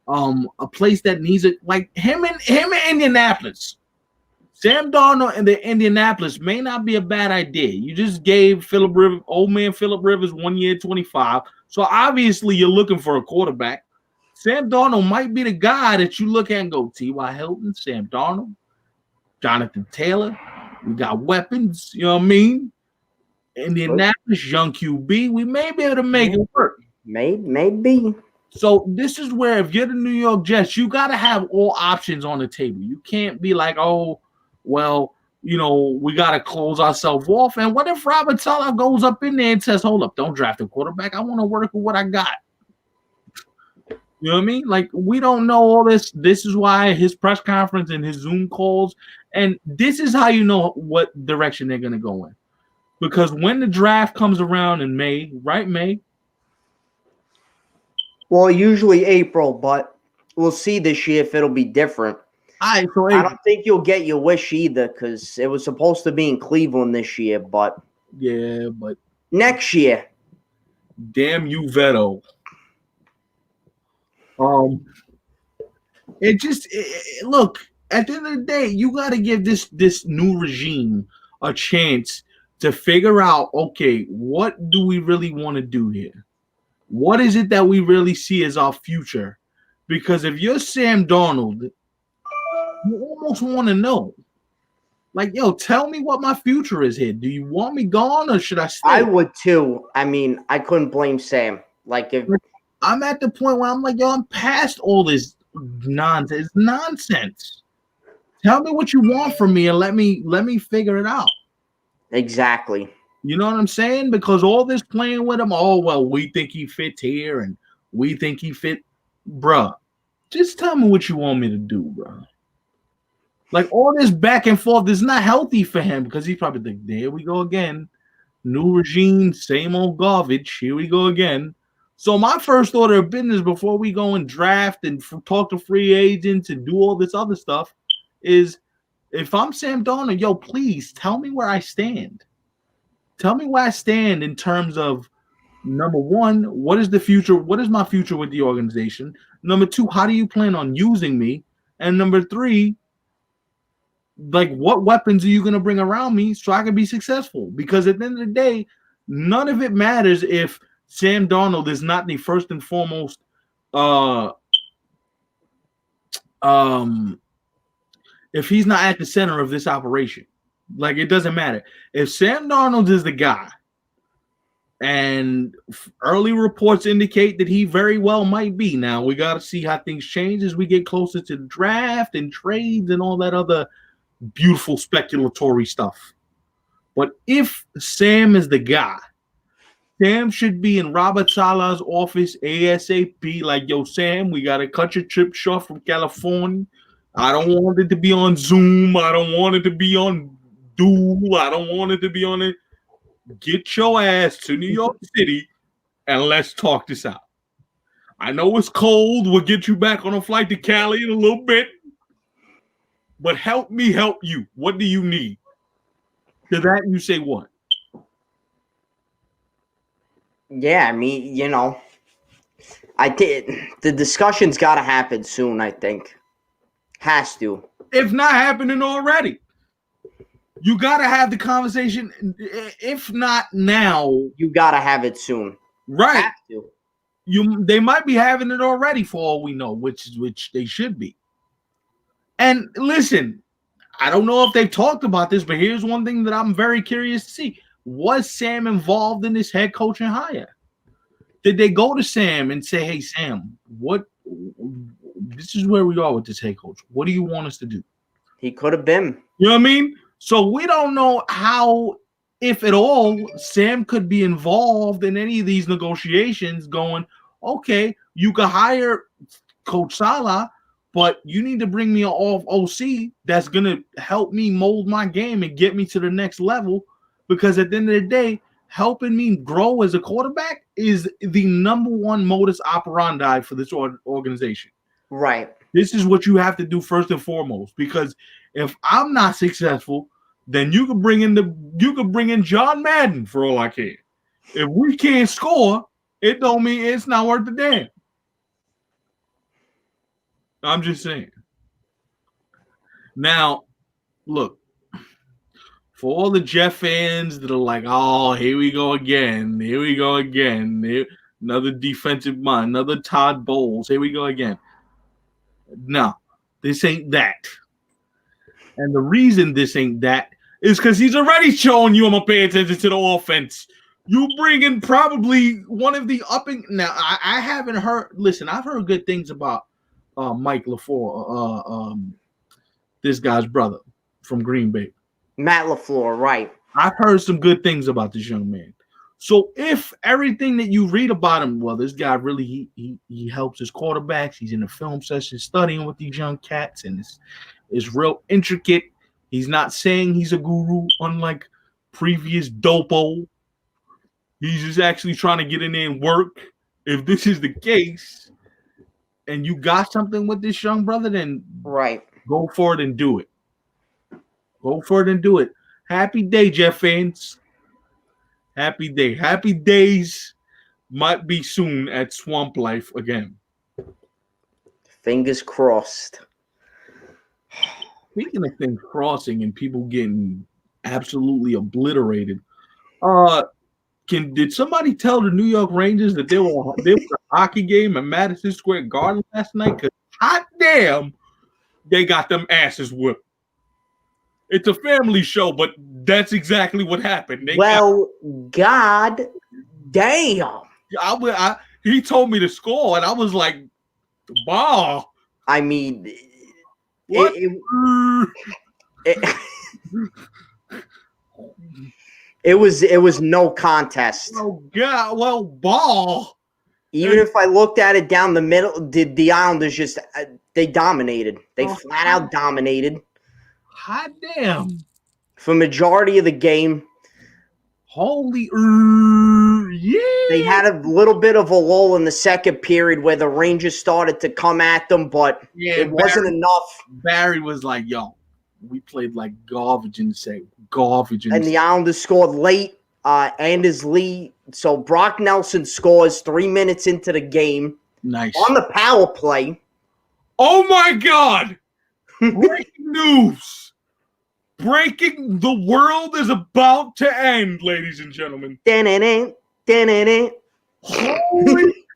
a place that needs it, like him in Indianapolis. Sam Darnold and the Indianapolis may not be a bad idea. You just gave old man Philip Rivers 1 year, 25. So obviously you're looking for a quarterback. Sam Darnold might be the guy that you look at and go, T.Y. Hilton, Sam Darnold, Jonathan Taylor. We got weapons, you know what I mean? Indianapolis, young QB. We may be able to make it work. Maybe. So this is where if you're the New York Jets, you got to have all options on the table. You can't be like, oh, well, you know, we got to close ourselves off. And what if Robert Saleh goes up in there and says, hold up, don't draft a quarterback. I want to work with what I got. You know what I mean? Like, we don't know all this. This is why his press conference and his Zoom calls. And this is how you know what direction they're going to go in. Because when the draft comes around in May, right, May? Well, usually April, but we'll see this year if it'll be different. I don't think you'll get your wish either because it was supposed to be in Cleveland this year, but yeah, but next year. Damn you, Veto. Look, at the end of the day, you got to give this new regime a chance to figure out, okay, what do we really want to do here? What is it that we really see as our future? Because if you're Sam Darnold, you almost want to know. Like, yo, tell me what my future is here. Do you want me gone or should I stay? I would too. I mean, I couldn't blame Sam. Like, if I'm at the point where I'm like, yo, I'm past all this nonsense. It's nonsense. Tell me what you want from me and let me figure it out. Exactly. You know what I'm saying? Because all this playing with him, oh, well, we think he fits here and we think he fit. Bruh, just tell me what you want me to do, bruh. Like, all this back and forth is not healthy for him because he's probably like, there we go again. New regime, same old garbage. Here we go again. So my first order of business before we go and draft and talk to free agents and do all this other stuff is if I'm Sam Darnold, yo, please tell me where I stand. Tell me where I stand in terms of, number one, what is the future? What is my future with the organization? Number two, how do you plan on using me? And number three, like, what weapons are you going to bring around me so I can be successful? Because at the end of the day, none of it matters if Sam Darnold is not the first and foremost if he's not at the center of this operation. Like, it doesn't matter. If Sam Darnold is the guy, and early reports indicate that he very well might be. Now, we got to see how things change as we get closer to the draft and trades and all that other beautiful speculatory stuff. But if Sam is the guy, Sam should be in Robert Saleh's office ASAP. Like, yo, Sam, we got to cut your trip short from California. I don't want it to be on Zoom. I don't want it to be on Duel. I don't want it to be on it. Get your ass to New York City and let's talk this out. I know it's cold. We'll get you back on a flight to Cali in a little bit. But help me help you. What do you need? To that you say what? Yeah, I mean, you know, the discussion's got to happen soon, I think. Has to. If not happening already. You got to have the conversation. If not now. You got to have it soon. Right. Have to. They might be having it already for all we know, which they should be. And listen, I don't know if they've talked about this, but here's one thing that I'm very curious to see. Was Sam involved in this head coaching hire? Did they go to Sam and say, hey, Sam, this is where we are with this head coach. What do you want us to do? He could have been. You know what I mean? So we don't know how, if at all, Sam could be involved in any of these negotiations going, okay, you could hire Coach Saleh, but you need to bring me an OC that's going to help me mold my game and get me to the next level. Because at the end of the day, helping me grow as a quarterback is the number one modus operandi for this organization. Right. This is what you have to do first and foremost. Because if I'm not successful, then you can bring in John Madden for all I care. If we can't score it don't mean it's not worth the damn. I'm just saying. Now, look, for all the Jeff fans that are like, oh, here we go again. Here we go again. Another defensive mind, another Todd Bowles. Here we go again. No, this ain't that. And the reason this ain't that is because he's already showing you I'm going to pay attention to the offense. You bring in probably one of the upping. Now, I haven't heard. Listen, I've heard good things about Mike LaFleur, this guy's brother from Green Bay. Matt LaFleur, right. I've heard some good things about this young man. So if everything that you read about him, well, this guy really, he helps his quarterbacks. He's in the film session studying with these young cats, and it's real intricate. He's not saying he's a guru, unlike previous dopo. He's just actually trying to get in there and work. If this is the case, and you got something with this young brother, then right, go for it and do it. Go for it and do it. Happy day, Jeff fans. Happy day. Happy days might be soon at Swamp Life again. Fingers crossed. Speaking of things crossing and people getting absolutely obliterated, did somebody tell the New York Rangers that there was a hockey game at Madison Square Garden last night? Because hot damn, they got them asses whipped. It's a family show, but that's exactly what happened. God damn. He told me to score, and I was like, "Ball." I mean, what? It was no contest. Oh God! Well, ball. Even if I looked at it down the middle, the Islanders just they dominated. They flat out dominated. Hot damn. For majority of the game. Holy yeah. They had a little bit of a lull in the second period where the Rangers started to come at them, but it wasn't enough. Barry was like, yo, we played like garbage in the second. Garbage. And the Islanders scored late. Anders Lee. So Brock Nelson scores 3 minutes into the game. Nice. On the power play. Oh my God. Breaking news. Breaking, the world is about to end, ladies and gentlemen. Holy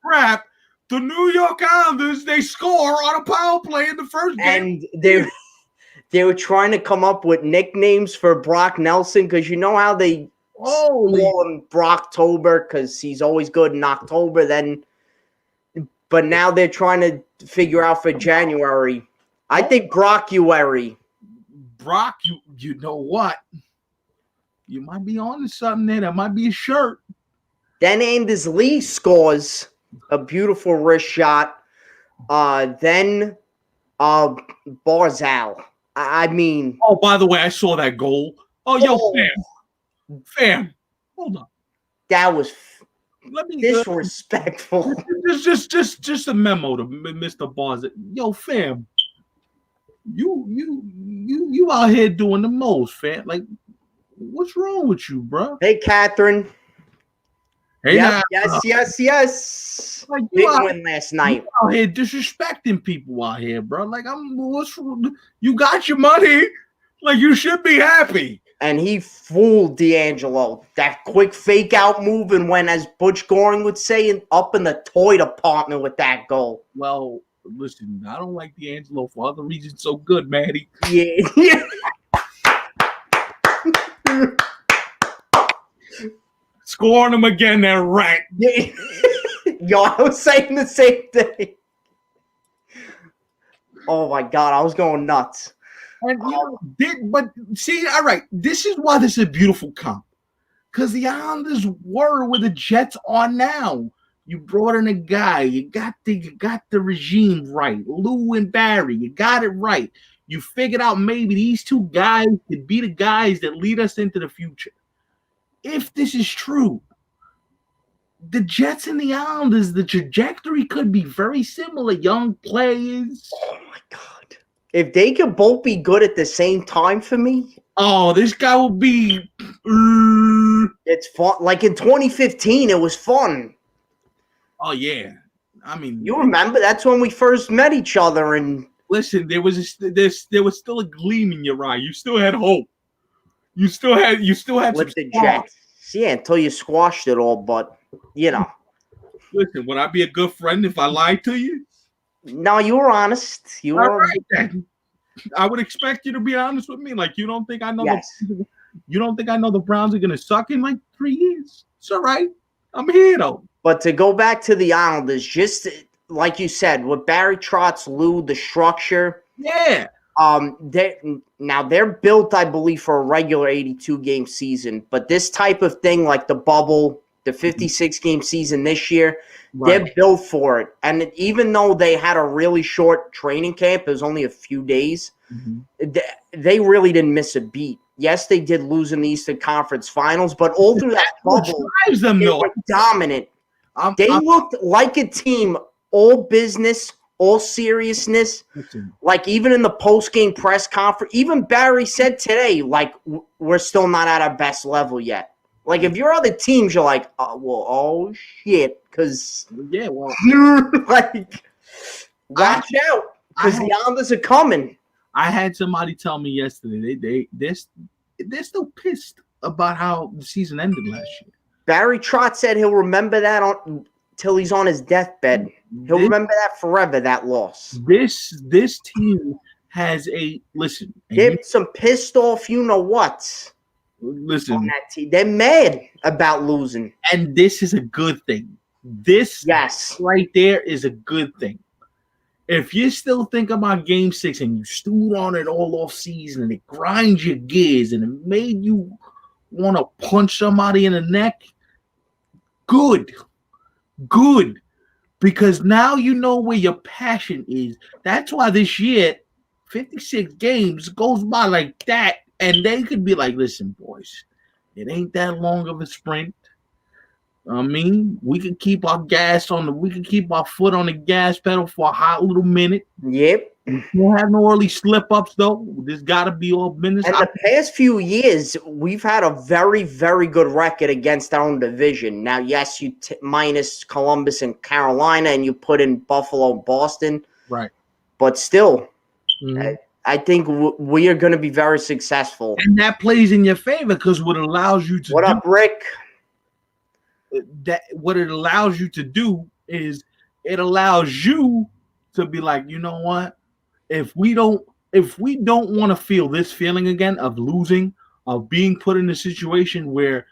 crap. The New York Islanders, they score on a power play in the first game. And they were trying to come up with nicknames for Brock Nelson because you know how they call him Brocktober because he's always good in October. But now they're trying to figure out for January. I think Brockuary. Brock, you know what? You might be on to something there. That might be a shirt. Then Anders Lee scores a beautiful wrist shot. Then Barzal. I mean. Oh, by the way, I saw that goal. Oh, yo, fam. Hold on. That was disrespectful. Just a memo to Mr. Barzal. Yo, fam. You out here doing the most, fam. Like, what's wrong with you, bro? Hey, Catherine. Hey, yep, yes. Like, big win last night. You out here disrespecting people out here, bro. Like, you got your money. Like, you should be happy. And he fooled D'Angelo. That quick fake out move and went, as Butch Goring would say, up in the toy department with that goal. Well, listen, I don't like D'Angelo for other reasons so good, Maddie. Yeah. Scoring him again, that rat. Yeah. Yo, I was saying the same thing. Oh my God, I was going nuts. And but see, all right, this is why this is a beautiful comp. Because the Islanders were where the Jets are now. You brought in a guy. You got the regime right. Lou and Barry. You got it right. You figured out maybe these two guys could be the guys that lead us into the future. If this is true, the Jets and the Islanders, the trajectory could be very similar. Young players. Oh my God. If they could both be good at the same time for me. Oh, this guy will be. It's fun. Like in 2015, it was fun. Oh yeah, I mean, You remember that's when we first met each other, and listen, there was still a gleam in your eye. You still had hope. You still had some with the spark. Jets. Yeah, until you squashed it all. But you know, Listen, would I be a good friend if I lied to you? no, you were honest. You All were right, then. I would expect you to be honest with me. Like you don't think I know yes. the Browns are gonna suck in like 3 years. It's all right. I'm here though. But to go back to the Islanders, just like you said, with Barry Trotz, Lou, the structure. Yeah. They're built, I believe, for a regular 82 game season. But this type of thing, like the bubble, the 56 game season this year, Right. they're built for it. And even though they had a really short training camp, it was only a few days, they really didn't miss a beat. Yes, they did lose in the Eastern Conference Finals, but all through that bubble, they were dominant. They looked like a team, all business, all seriousness. Like even in the post-game press conference, even Barry said today, like, we're still not at our best level yet. Like if you're other teams, you're like, oh shit, because like watch out, because the Islanders are coming. I had somebody tell me yesterday they're still pissed about how the season ended last year. Barry Trotz said he'll remember that till he's on his deathbed. He'll remember that forever, that loss. This team has They're some pissed off, you know what? Listen, on that team. They're mad about losing. And this is a good thing. This right there is a good thing. If you still think about Game 6 and you stewed on it all off season and it grinds your gears and it made you want to punch somebody in the neck, good. Because now you know where your passion is. That's why this year, 56 games goes by like that, and they could be like, listen, boys, it ain't that long of a sprint. I mean, we can keep our foot on the gas pedal for a hot little minute. Yep. We don't have no early slip-ups, though. There's got to be all business. And the past few years, we've had a very, very good record against our own division. Now, yes, you minus Columbus and Carolina, and you put in Buffalo and Boston. Right. But still, I think we are going to be very successful. And that plays in your favor because what allows you to What up, Rick? What it allows you to do is it allows you to be like, you know what? If we don't want to feel this feeling again of losing, of being put in a situation where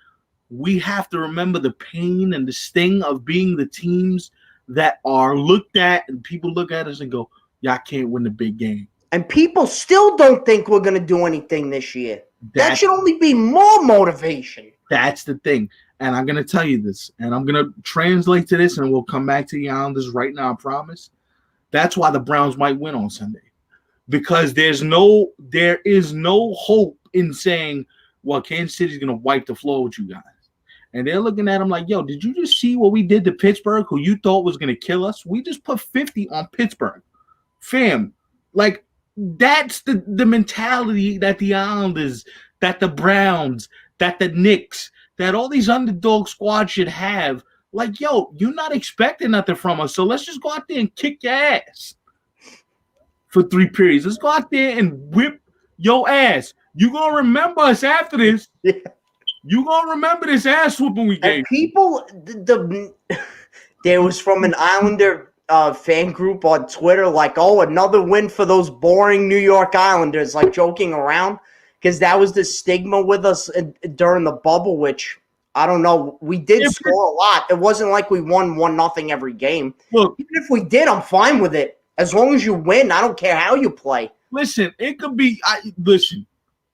we have to remember the pain and the sting of being the teams that are looked at and people look at us and go, y'all can't win the big game. And people still don't think we're going to do anything this year. That should only be more motivation. That's the thing. And I'm going to tell you this, and I'm going to translate to this, and we'll come back to the Islanders right now, I promise. That's why the Browns might win on Sunday. Because there is no hope in saying, well, Kansas City's going to wipe the floor with you guys. And they're looking at them like, yo, did you just see what we did to Pittsburgh, who you thought was going to kill us? We just put 50 on Pittsburgh. Fam, like, that's the mentality that the Islanders, that the Browns, that the Knicks, that all these underdog squads should have. Like, yo, you're not expecting nothing from us, so let's just go out there and kick your ass for 3 periods. Let's go out there and whip your ass. You're going to remember us after this. Yeah. You're going to remember this ass whooping we gave. And people, there was from an Islander fan group on Twitter, like, oh, another win for those boring New York Islanders, like joking around. Because that was the stigma with us during the bubble, which I don't know. We did score a lot. It wasn't like we won 1-0 every game. Look, even if we did, I'm fine with it. As long as you win, I don't care how you play. Listen, it could be listen,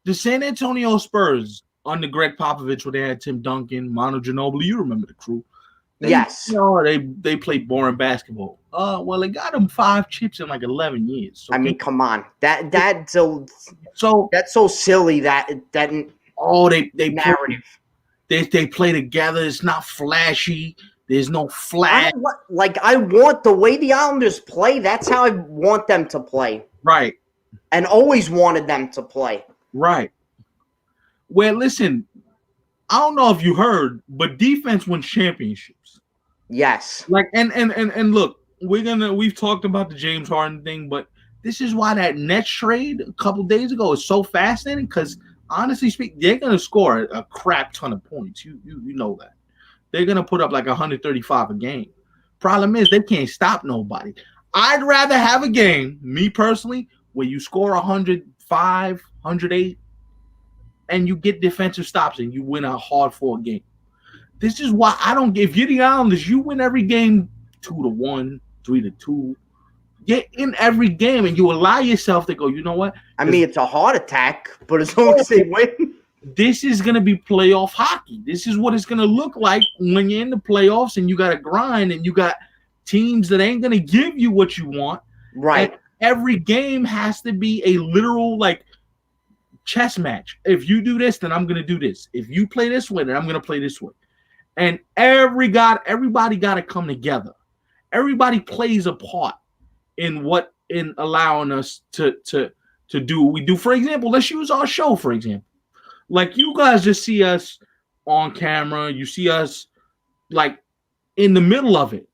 the San Antonio Spurs under Greg Popovich, where they had Tim Duncan, Manu Ginobili, you remember the crew. They played boring basketball. Well, they got them 5 chips in like 11 years. So I mean, come on. That's so silly that they narrative. They play together. It's not flashy. There's no flash. I want the way the Islanders play. That's how I want them to play. Right. And always wanted them to play. Right. Well, listen, I don't know if you heard, but defense wins championships. Yes. Like and look, we've talked about the James Harden thing, but this is why that Nets trade a couple days ago is so fascinating because honestly speaking, they're gonna score a crap ton of points. You know that. They're gonna put up like 135 a game. Problem is they can't stop nobody. I'd rather have a game, me personally, where you score 105, 108, and you get defensive stops and you win a hard fought game. This is why I don't. If you're the Islanders, you win every game 2-1, 3-2. Get in every game and you allow yourself to go. You know what? I mean, it's a heart attack, but as long as they win, this is gonna be playoff hockey. This is what it's gonna look like when you're in the playoffs and you got to grind and you got teams that ain't gonna give you what you want. right? And every game has to be a literal like chess match. If you do this, then I'm gonna do this. If you play this way, then I'm gonna play this way. And everybody got to come together. Everybody plays a part in allowing us to do what we do. For example, let's use our show, for example. Like you guys just see us on camera, you see us like in the middle of it.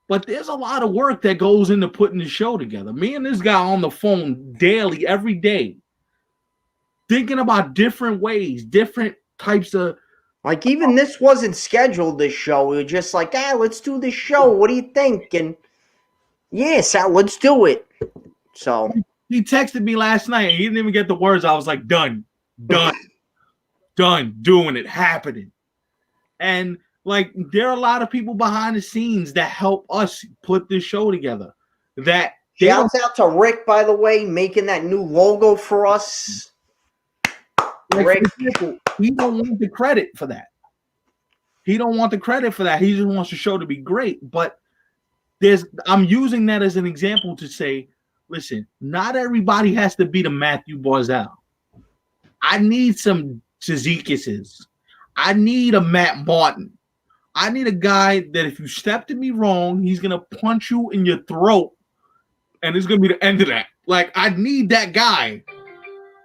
But there's a lot of work that goes into putting the show together. Me and this guy on the phone daily, every day, thinking about different ways, different types of. Like, even this wasn't scheduled, this show. We were just like, let's do this show. What do you think? And, yeah, Sal, let's do it. So. He texted me last night, and he didn't even get the words. I was like, done, doing it, happening. And, like, there are a lot of people behind the scenes that help us put this show together. That Shouts out to Rick, by the way, making that new logo for us. Like, Rick. He don't want the credit for that. He don't want the credit for that. He just wants the show to be great. But I'm using that as an example to say, listen, not everybody has to be the Matthew Barzal. I need some Tzatzikises. I need a Matt Martin. I need a guy that if you step to me wrong, he's going to punch you in your throat, and it's going to be the end of that. Like, I need that guy.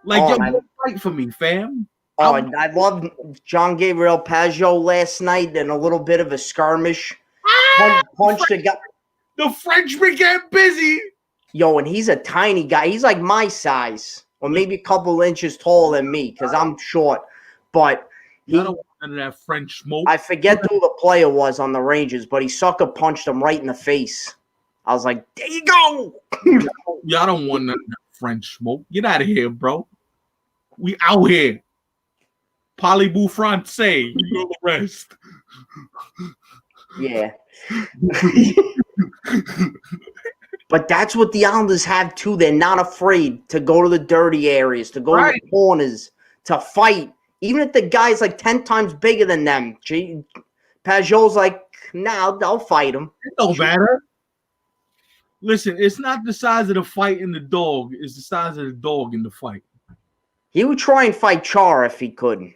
Like, fight for me, fam. Oh, and I loved John Gabriel Pajot last night in a little bit of a skirmish. Punched the guy. The Frenchman get busy. Yo, and he's a tiny guy. He's like my size, or maybe a couple inches taller than me, because I'm short. But I don't want none of that French smoke. I forget who the player was on the Rangers, but he sucker punched him right in the face. I was like, there you go. Y'all don't want none of that French smoke. Get out of here, bro. We out here. Parlez-vous français. You know the rest. Yeah. But that's what the Islanders have, too. They're not afraid to go to the dirty areas, to go to the corners, to fight. Even if the guy's like 10 times bigger than them. Pajot's like, nah, I'll fight him. It don't matter. Listen, it's not the size of the fight in the dog. It's the size of the dog in the fight. He would try and fight Char if he could.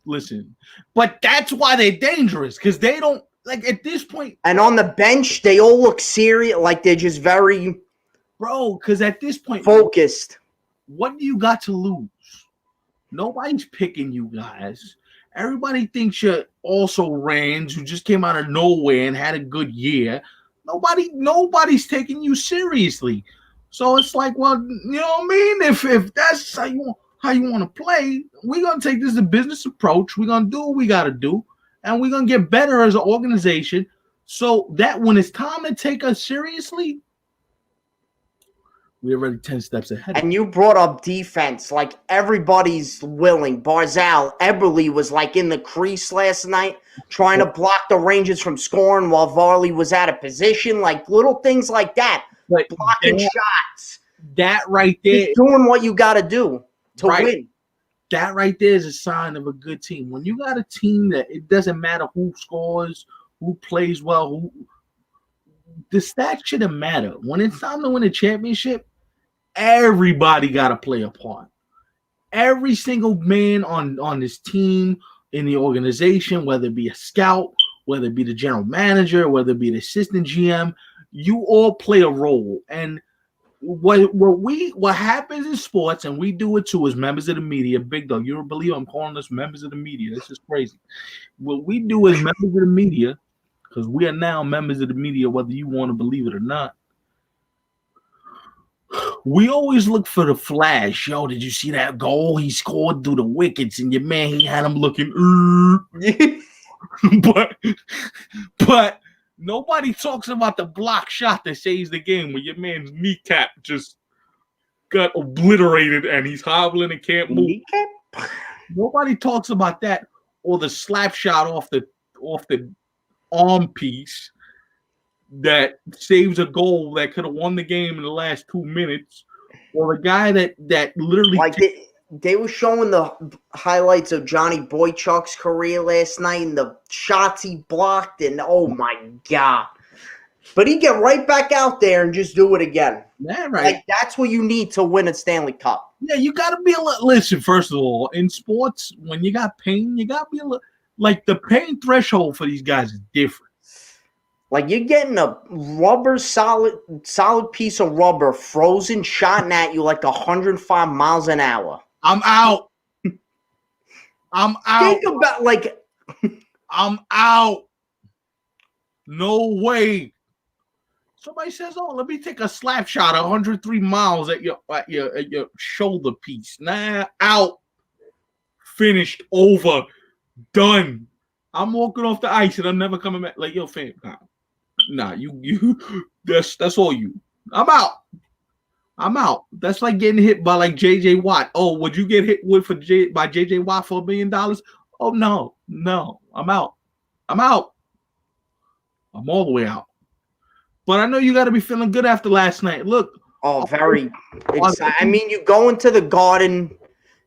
Listen, but that's why they're dangerous, because they don't, like, at this point. And on the bench, they all look serious, like they're just very. Bro, because at this point. Focused. What do you got to lose? Nobody's picking you guys. Everybody thinks you're also Rands, who just came out of nowhere and had a good year. Nobody's taking you seriously. So it's like, well, you know what I mean? If that's how you want to play, we're gonna take this as a business approach. We're gonna do what we gotta do, and we're gonna get better as an organization. So that when it's time to take us seriously, we're already 10 steps ahead. And you brought up defense. Like, everybody's willing. Barzal, Eberle was like in the crease last night trying to block the Rangers from scoring while Varley was out of position. Like, little things like that. But blocking shots. That right there. Just doing what you got to do to win. That right there is a sign of a good team. When you got a team that it doesn't matter who scores, who plays well, the stats shouldn't matter. When it's time to win a championship, everybody got to play a part. Every single man on this team, in the organization, whether it be a scout, whether it be the general manager, whether it be the assistant GM, you all play a role. And what happens in sports, and we do it too as members of the media, Big Dog, you don't believe I'm calling us members of the media. This is crazy. What we do as members of the media, because we are now members of the media, whether you want to believe it or not. We always look for the flash. Yo, did you see that goal he scored through the wickets? And your man, he had him looking. but nobody talks about the block shot that saves the game when your man's kneecap just got obliterated and he's hobbling and can't move. Kneecap? Nobody talks about that, or the slap shot off the arm piece that saves a goal that could have won the game in the last 2 minutes, or the guy that literally they were showing the highlights of Johnny Boychuk's career last night and the shots he blocked, and oh my God. But he get right back out there and just do it again. Yeah, right. Like, that's what you need to win a Stanley Cup. Yeah, you got to be listen, first of all, in sports, when you got pain, you got to be like, the pain threshold for these guys is different. Like, you're getting a rubber, solid piece of rubber frozen, shot at you like 105 miles an hour. I'm out. I'm out. Think about, like... I'm out. No way. Somebody says, "Oh, let me take a slap shot 103 miles at your shoulder piece." Nah, out. Finished. Over. Done. I'm walking off the ice and I'm never coming back. Like, yo, fam, nah, you. That's all you. I'm out. I'm out. That's like getting hit by like J.J. Watt. Oh, would you get hit with by J.J. Watt for $1 million? Oh no. I'm out. I'm out. I'm all the way out. But I know you got to be feeling good after last night. Look. Oh, very exciting. I mean, you go into the Garden,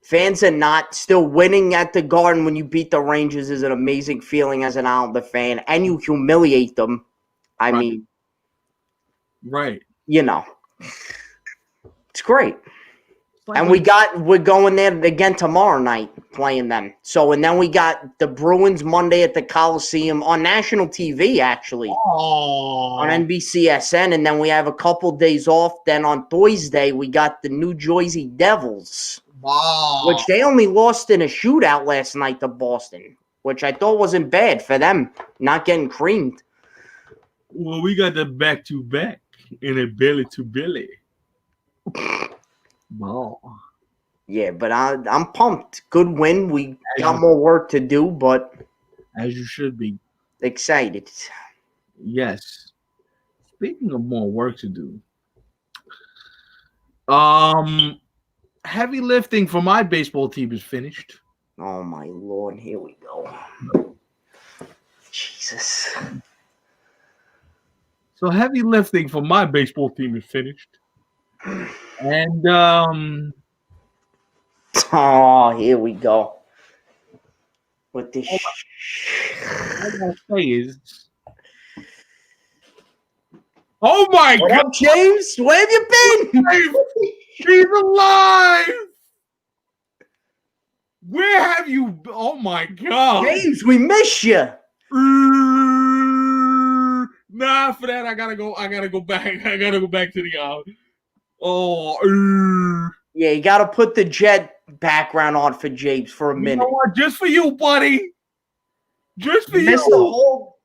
fans are not still winning at the Garden when you beat the Rangers is an amazing feeling as an Islander fan, and you humiliate them. I mean. Right. You know. It's great. And we're going there again tomorrow night playing them. So, and then we got the Bruins Monday at the Coliseum on national TV, actually. Oh. On NBCSN. And then we have a couple days off. Then on Thursday, we got the New Jersey Devils. Wow. Which they only lost in a shootout last night to Boston, which I thought wasn't bad for them, not getting creamed. Well, we got the back-to-back in a belly-to-belly. Wow. Yeah, but I'm pumped. Good win. We got more work to do, but as you should be. Excited. Yes. Speaking of more work to do, heavy lifting for my baseball team is finished. Oh my Lord, here we go. Jesus. So heavy lifting for my baseball team is finished. And oh, here we go. What this what I gotta say is, oh my what God, up, James? Where have you been? She's alive. Where have you? Oh my God, James, we miss you. Nah, for that I gotta go back. I gotta go back to the Yeah, you gotta put the Jet background on for James for a minute. You know what? Just for you, buddy. Just for you. Missed the whole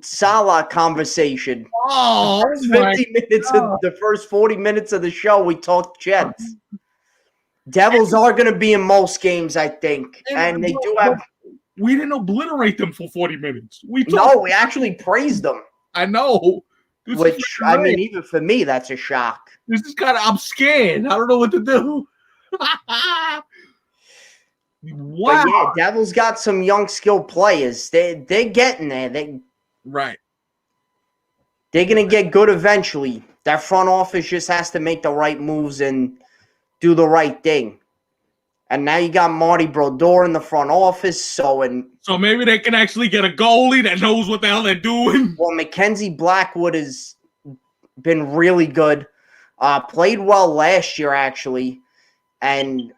Saleh conversation. Oh, the first 40 minutes of the show, we talked Jets. Devils are going to be in most games, I think, and they do have. We didn't obliterate them for 40 minutes. We actually praised them. I know. Which, I mean, even for me, that's a shock. This is kind of, I'm scared. I don't know what to do. Wow. But yeah, Devils got some young, skilled players. They're getting there. Right. They're going to get good eventually. That front office just has to make the right moves and do the right thing. And now you got Marty Brodeur in the front office. So maybe they can actually get a goalie that knows what the hell they're doing. Well, Mackenzie Blackwood has been really good. Played well last year, actually. And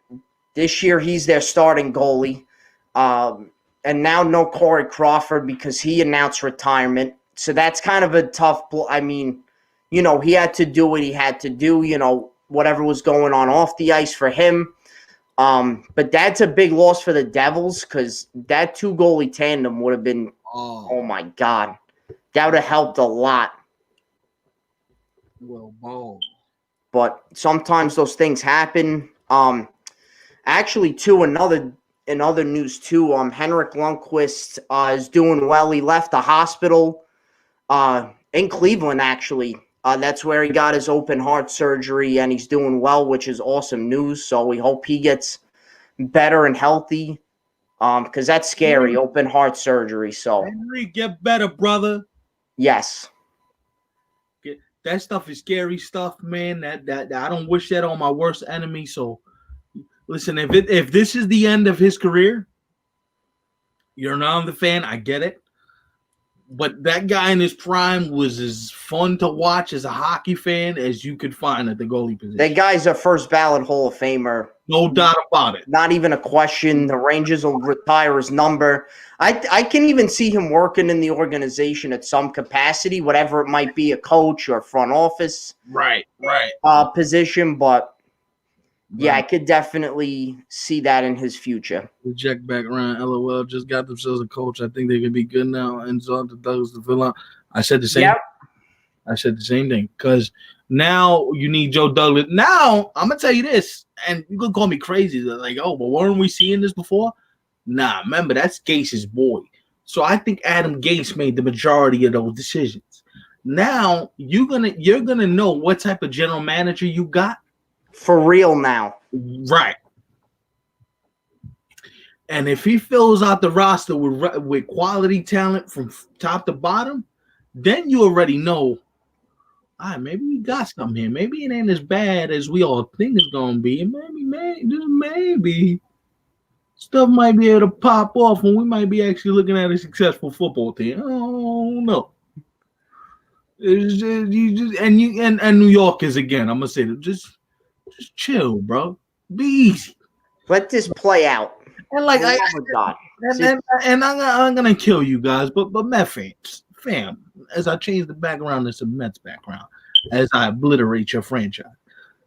this year he's their starting goalie. And now no Corey Crawford because he announced retirement. So that's kind of a tough – I mean, he had to do what he had to do, whatever was going on off the ice for him. But that's a big loss for the Devils because that two-goalie tandem would have been Oh my God. That would have helped a lot. Well, ball. But sometimes those things happen. Actually, too, in other news too, Henrik Lundqvist is doing well. He left the hospital in Cleveland, actually. That's where he got his open heart surgery, and he's doing well, which is awesome news. So we hope he gets better and healthy, because that's scary, open heart surgery. So Henry, get better, brother. yes. That stuff is scary stuff, man. That I don't wish that on my worst enemy. So listen, if this is the end of his career, you're not the fan. I get it. But that guy in his prime was as fun to watch as a hockey fan as you could find at the goalie position. That guy's a first ballot Hall of Famer. No doubt about it. Not even a question. The Rangers will retire his number. I can even see him working in the organization at some capacity, whatever it might be, a coach or front office Right. position. But yeah, I could definitely see that in his future. The Jack back around. LOL just got themselves a coach. I think they can be good now. And so the Douglas to fill out. I said the same. Yep. I said the same thing because now you need Joe Douglas. Now I'm gonna tell you this, and you can call me crazy. Like, oh, but weren't we seeing this before? Nah, remember that's Gase's boy. So I think Adam Gase made the majority of those decisions. Now you're gonna know what type of general manager you got for real now, right? And if he fills out the roster with quality talent from top to bottom, then you already know. All right, maybe we got something here. Maybe it ain't as bad as we all think it's gonna be. Maybe stuff might be able to pop off, and we might be actually looking at a successful football team. Oh no! It's just, and New York is again. I'm gonna say that just chill, bro. Be easy. Let this play out. And like, and I'm gonna kill you guys, but Met fans, fam, as I change the background to some Mets background, as I obliterate your franchise,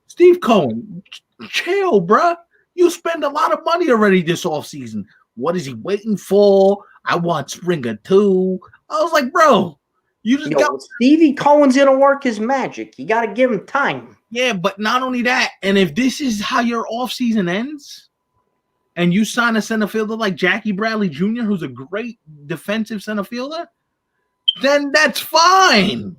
Steve Cohen, chill, bruh. You spend a lot of money already this offseason. What is he waiting for? I want Springer too. I was like, bro, you just got Stevie Cohen's gonna work his magic. You gotta give him time. Yeah, but not only that, and if this is how your offseason ends, and you sign a center fielder like Jackie Bradley Jr., who's a great defensive center fielder, then that's fine.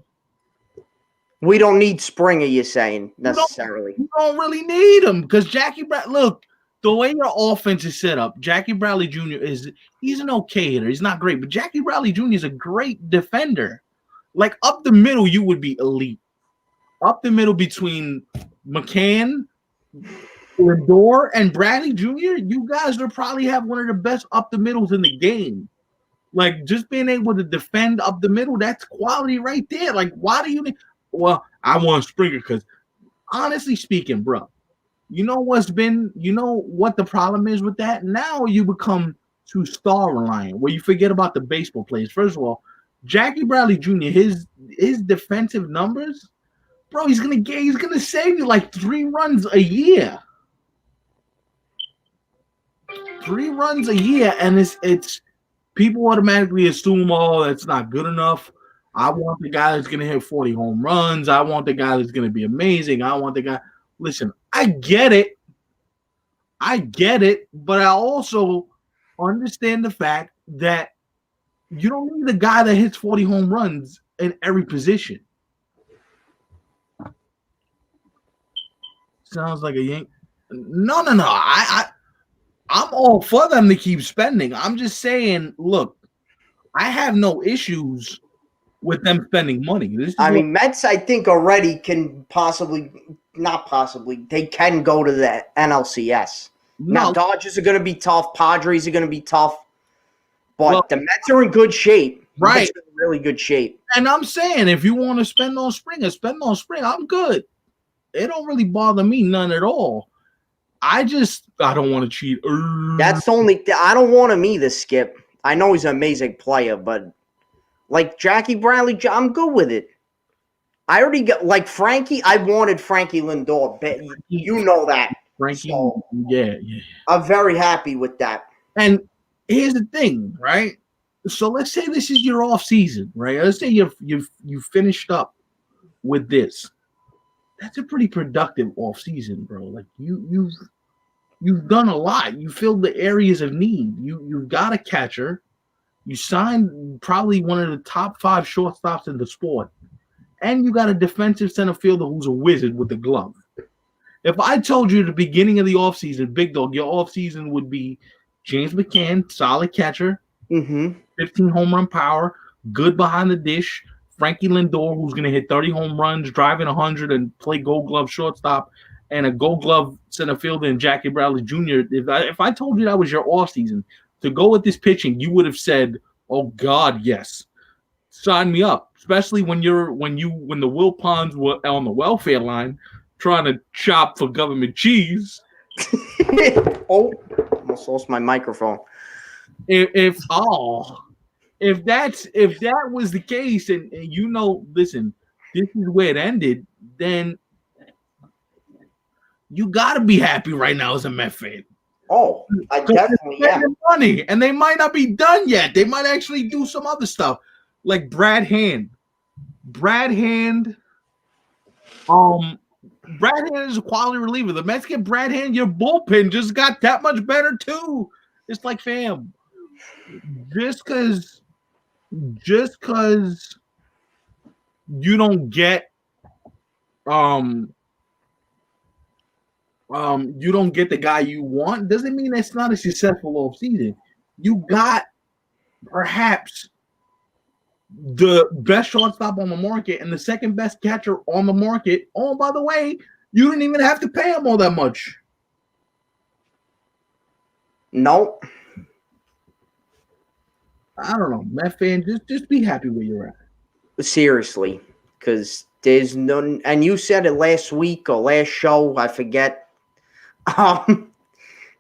We don't need Springer, you're saying, necessarily. You don't really need him because Jackie Bradley, look, the way your offense is set up, Jackie Bradley Jr. he's an okay hitter. He's not great, but Jackie Bradley Jr. is a great defender. Like up the middle, you would be elite. Up the middle between McCann, Lindor, and Bradley Jr., you guys will probably have one of the best up the middles in the game. Like just being able to defend up the middle, that's quality right there. Like, why do you need? Well, I want Springer because, honestly speaking, bro, you know what the problem is with that? Now you become too star reliant, where you forget about the baseball players. First of all, Jackie Bradley Jr., his defensive numbers, bro, he's gonna save you like 3 runs a year. 3 runs a year, and it's people automatically assume, oh, that's not good enough. I want the guy that's going to hit 40 home runs. I want the guy that's going to be amazing. I want the guy. Listen, I get it, but I also understand the fact that you don't need a guy that hits 40 home runs in every position. Sounds like a yank. No. I'm all for them to keep spending. I'm just saying, look, I have no issues with them spending money. Mets, I think, already can they can go to the NLCS. No. Now, Dodgers are going to be tough. Padres are going to be tough. But the Mets are in good shape. Right. Mets are in really good shape. And I'm saying, if you want to spend on Springer, I'm good. It don't really bother me none at all. I don't want to cheat. That's the only thing. I don't want him either, Skip. I know he's an amazing player, but like Jackie Bradley, I'm good with it. I already got like Frankie. I wanted Frankie Lindor, but you know that. Frankie, so, yeah. I'm very happy with that. And here's the thing, right? So let's say this is your off season, right? Let's say you've finished up with this. That's a pretty productive off season, bro. Like you've done a lot. You filled the areas of need. You've got a catcher. You signed probably one of the top 5 shortstops in the sport, and you got a defensive center fielder who's a wizard with the glove. If I told you at the beginning of the offseason, Big Dog, your offseason would be James McCann, solid catcher, 15 home run power, good behind the dish, Frankie Lindor, who's going to hit 30 home runs, driving 100, and play Gold Glove shortstop, and a Gold Glove center fielder in Jackie Bradley Jr. If I told you that was your offseason, to go with this pitching, you would have said, "Oh God, yes, sign me up." Especially when the Wilpons were on the welfare line trying to shop for government cheese. Oh, almost lost my microphone. If that was the case, and listen, this is where it ended, then you got to be happy right now as a Met fan. Oh, I definitely am. Money, and they might not be done yet. They might actually do some other stuff, like Brad Hand. Brad Hand is a quality reliever. The Mets get Brad Hand. Your bullpen just got that much better too. It's like, fam, just because you don't get you don't get the guy you want doesn't mean that's not a successful offseason. You got perhaps the best shortstop on the market and the second best catcher on the market. Oh, by the way, you didn't even have to pay him all that much. Nope. I don't know, Met fan, just be happy where you're at. Seriously, because there's no, and you said it last week or last show, I forget.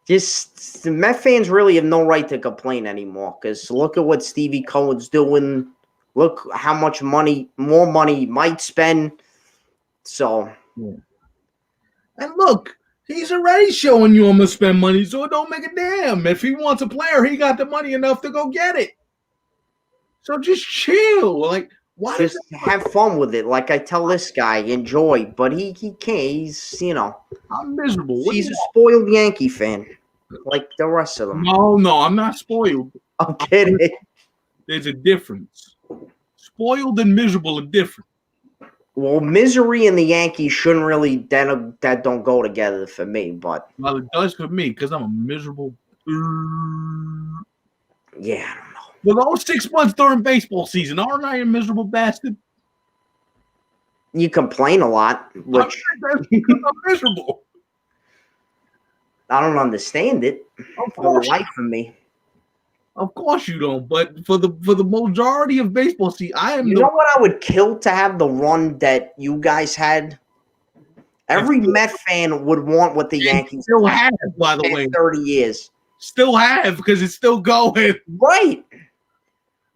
Just the Met fans really have no right to complain anymore. Because look at what Stevie Cohen's doing. Look how much more money he might spend. So, yeah. And look, he's already showing you I'm gonna spend money, so it don't make a damn. If he wants a player, he got the money enough to go get it. So just chill. Like, why just have fun with it. Like I tell this guy, enjoy, but he can't. He's, I'm miserable. He's a spoiled Yankee fan, like the rest of them. No, I'm not spoiled. I'm kidding. There's a difference. Spoiled and miserable are different. Well, misery and the Yankees shouldn't really that don't go together for me, but well, it does for me because I'm a miserable. Yeah, I don't know. For those 6 months during baseball season, aren't I a miserable bastard? You complain a lot, which I'm miserable. I don't understand it for the life of me. Of course you don't, but for the majority of baseball season, I am. You know what I would kill to have the run that you guys had? Every Met fan would want what the Yankees still have, by the way. 30 years. Still have, because it's still going. Right.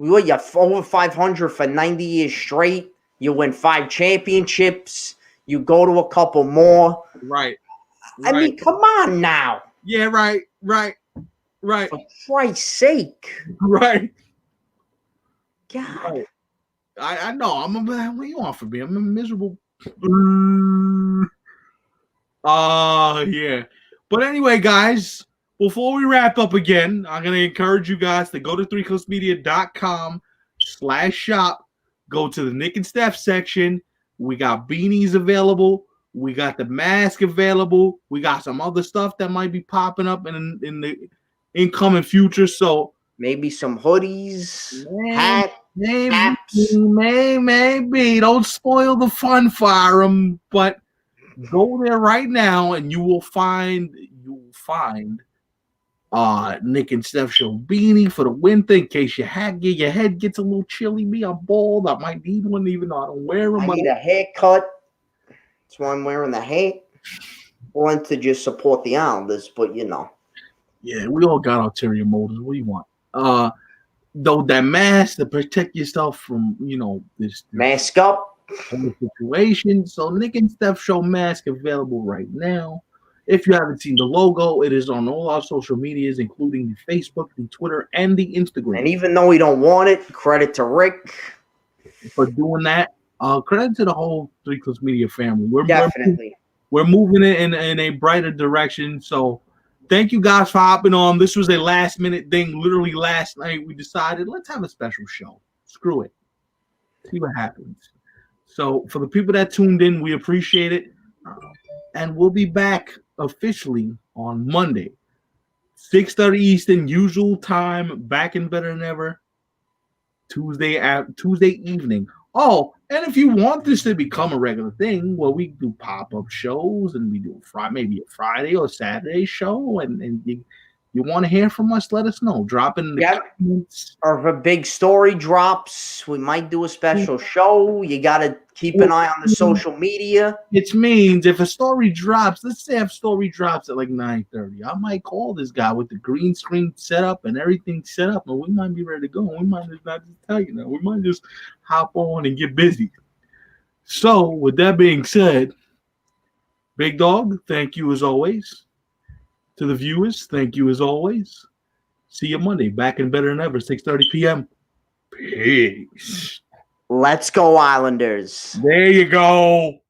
You're over 500 for 90 years straight. You win 5 championships. You go to a couple more. Right. I mean, come on now. Yeah, right. For Christ's sake. Right. God. Right. I know. What do you want from me? I'm a miserable. Yeah. But anyway, guys, before we wrap up again, I'm going to encourage you guys to go to 3coastmedia.com/shop. Go to the Nick and Steph section. We got beanies available. We got the mask available. We got some other stuff that might be popping up in the incoming future. So maybe some hoodies, hats. Maybe. Don't spoil the fun for them, but go there right now and you will find Nick and Steph show beanie for the winter in case your head gets a little chilly. Me, I'm bald. I might need one even though I don't wear them. I need a haircut. That's why I'm wearing the hat. Or to just support the Islanders, but Yeah, we all got ulterior motives. What do you want? Though that mask to protect yourself from, this mask up situation. So Nick and Steph show mask available right now. If you haven't seen the logo, it is on all our social medias, including the Facebook, the Twitter, and the Instagram. And even though we don't want it, credit to Rick for doing that. Credit to the whole Three Clips Media family. Definitely. We're moving it in a brighter direction. So thank you guys for hopping on. This was a last minute thing. Literally last night we decided let's have a special show. Screw it. See what happens. So for the people that tuned in, we appreciate it. And we'll be back officially on Monday, 6:30 Eastern, usual time, back and better than ever. Tuesday evening. Oh, and if you want this to become a regular thing, well, we do pop-up shows and we do maybe a Friday or Saturday show, and you want to hear from us, let us know. Drop in the comments. Or if a big story drops, we might do a special show. You got to keep an eye on the social media. Which means if a story drops, let's say if a story drops at like 9:30, I might call this guy with the green screen set up and everything set up, and we might be ready to go. We might just not just tell you now. We might just hop on and get busy. So with that being said, Big Dog, thank you as always. To the viewers, thank you as always. See you Monday, back and better than ever, 6:30 p.m. Peace. Let's go, Islanders. There you go.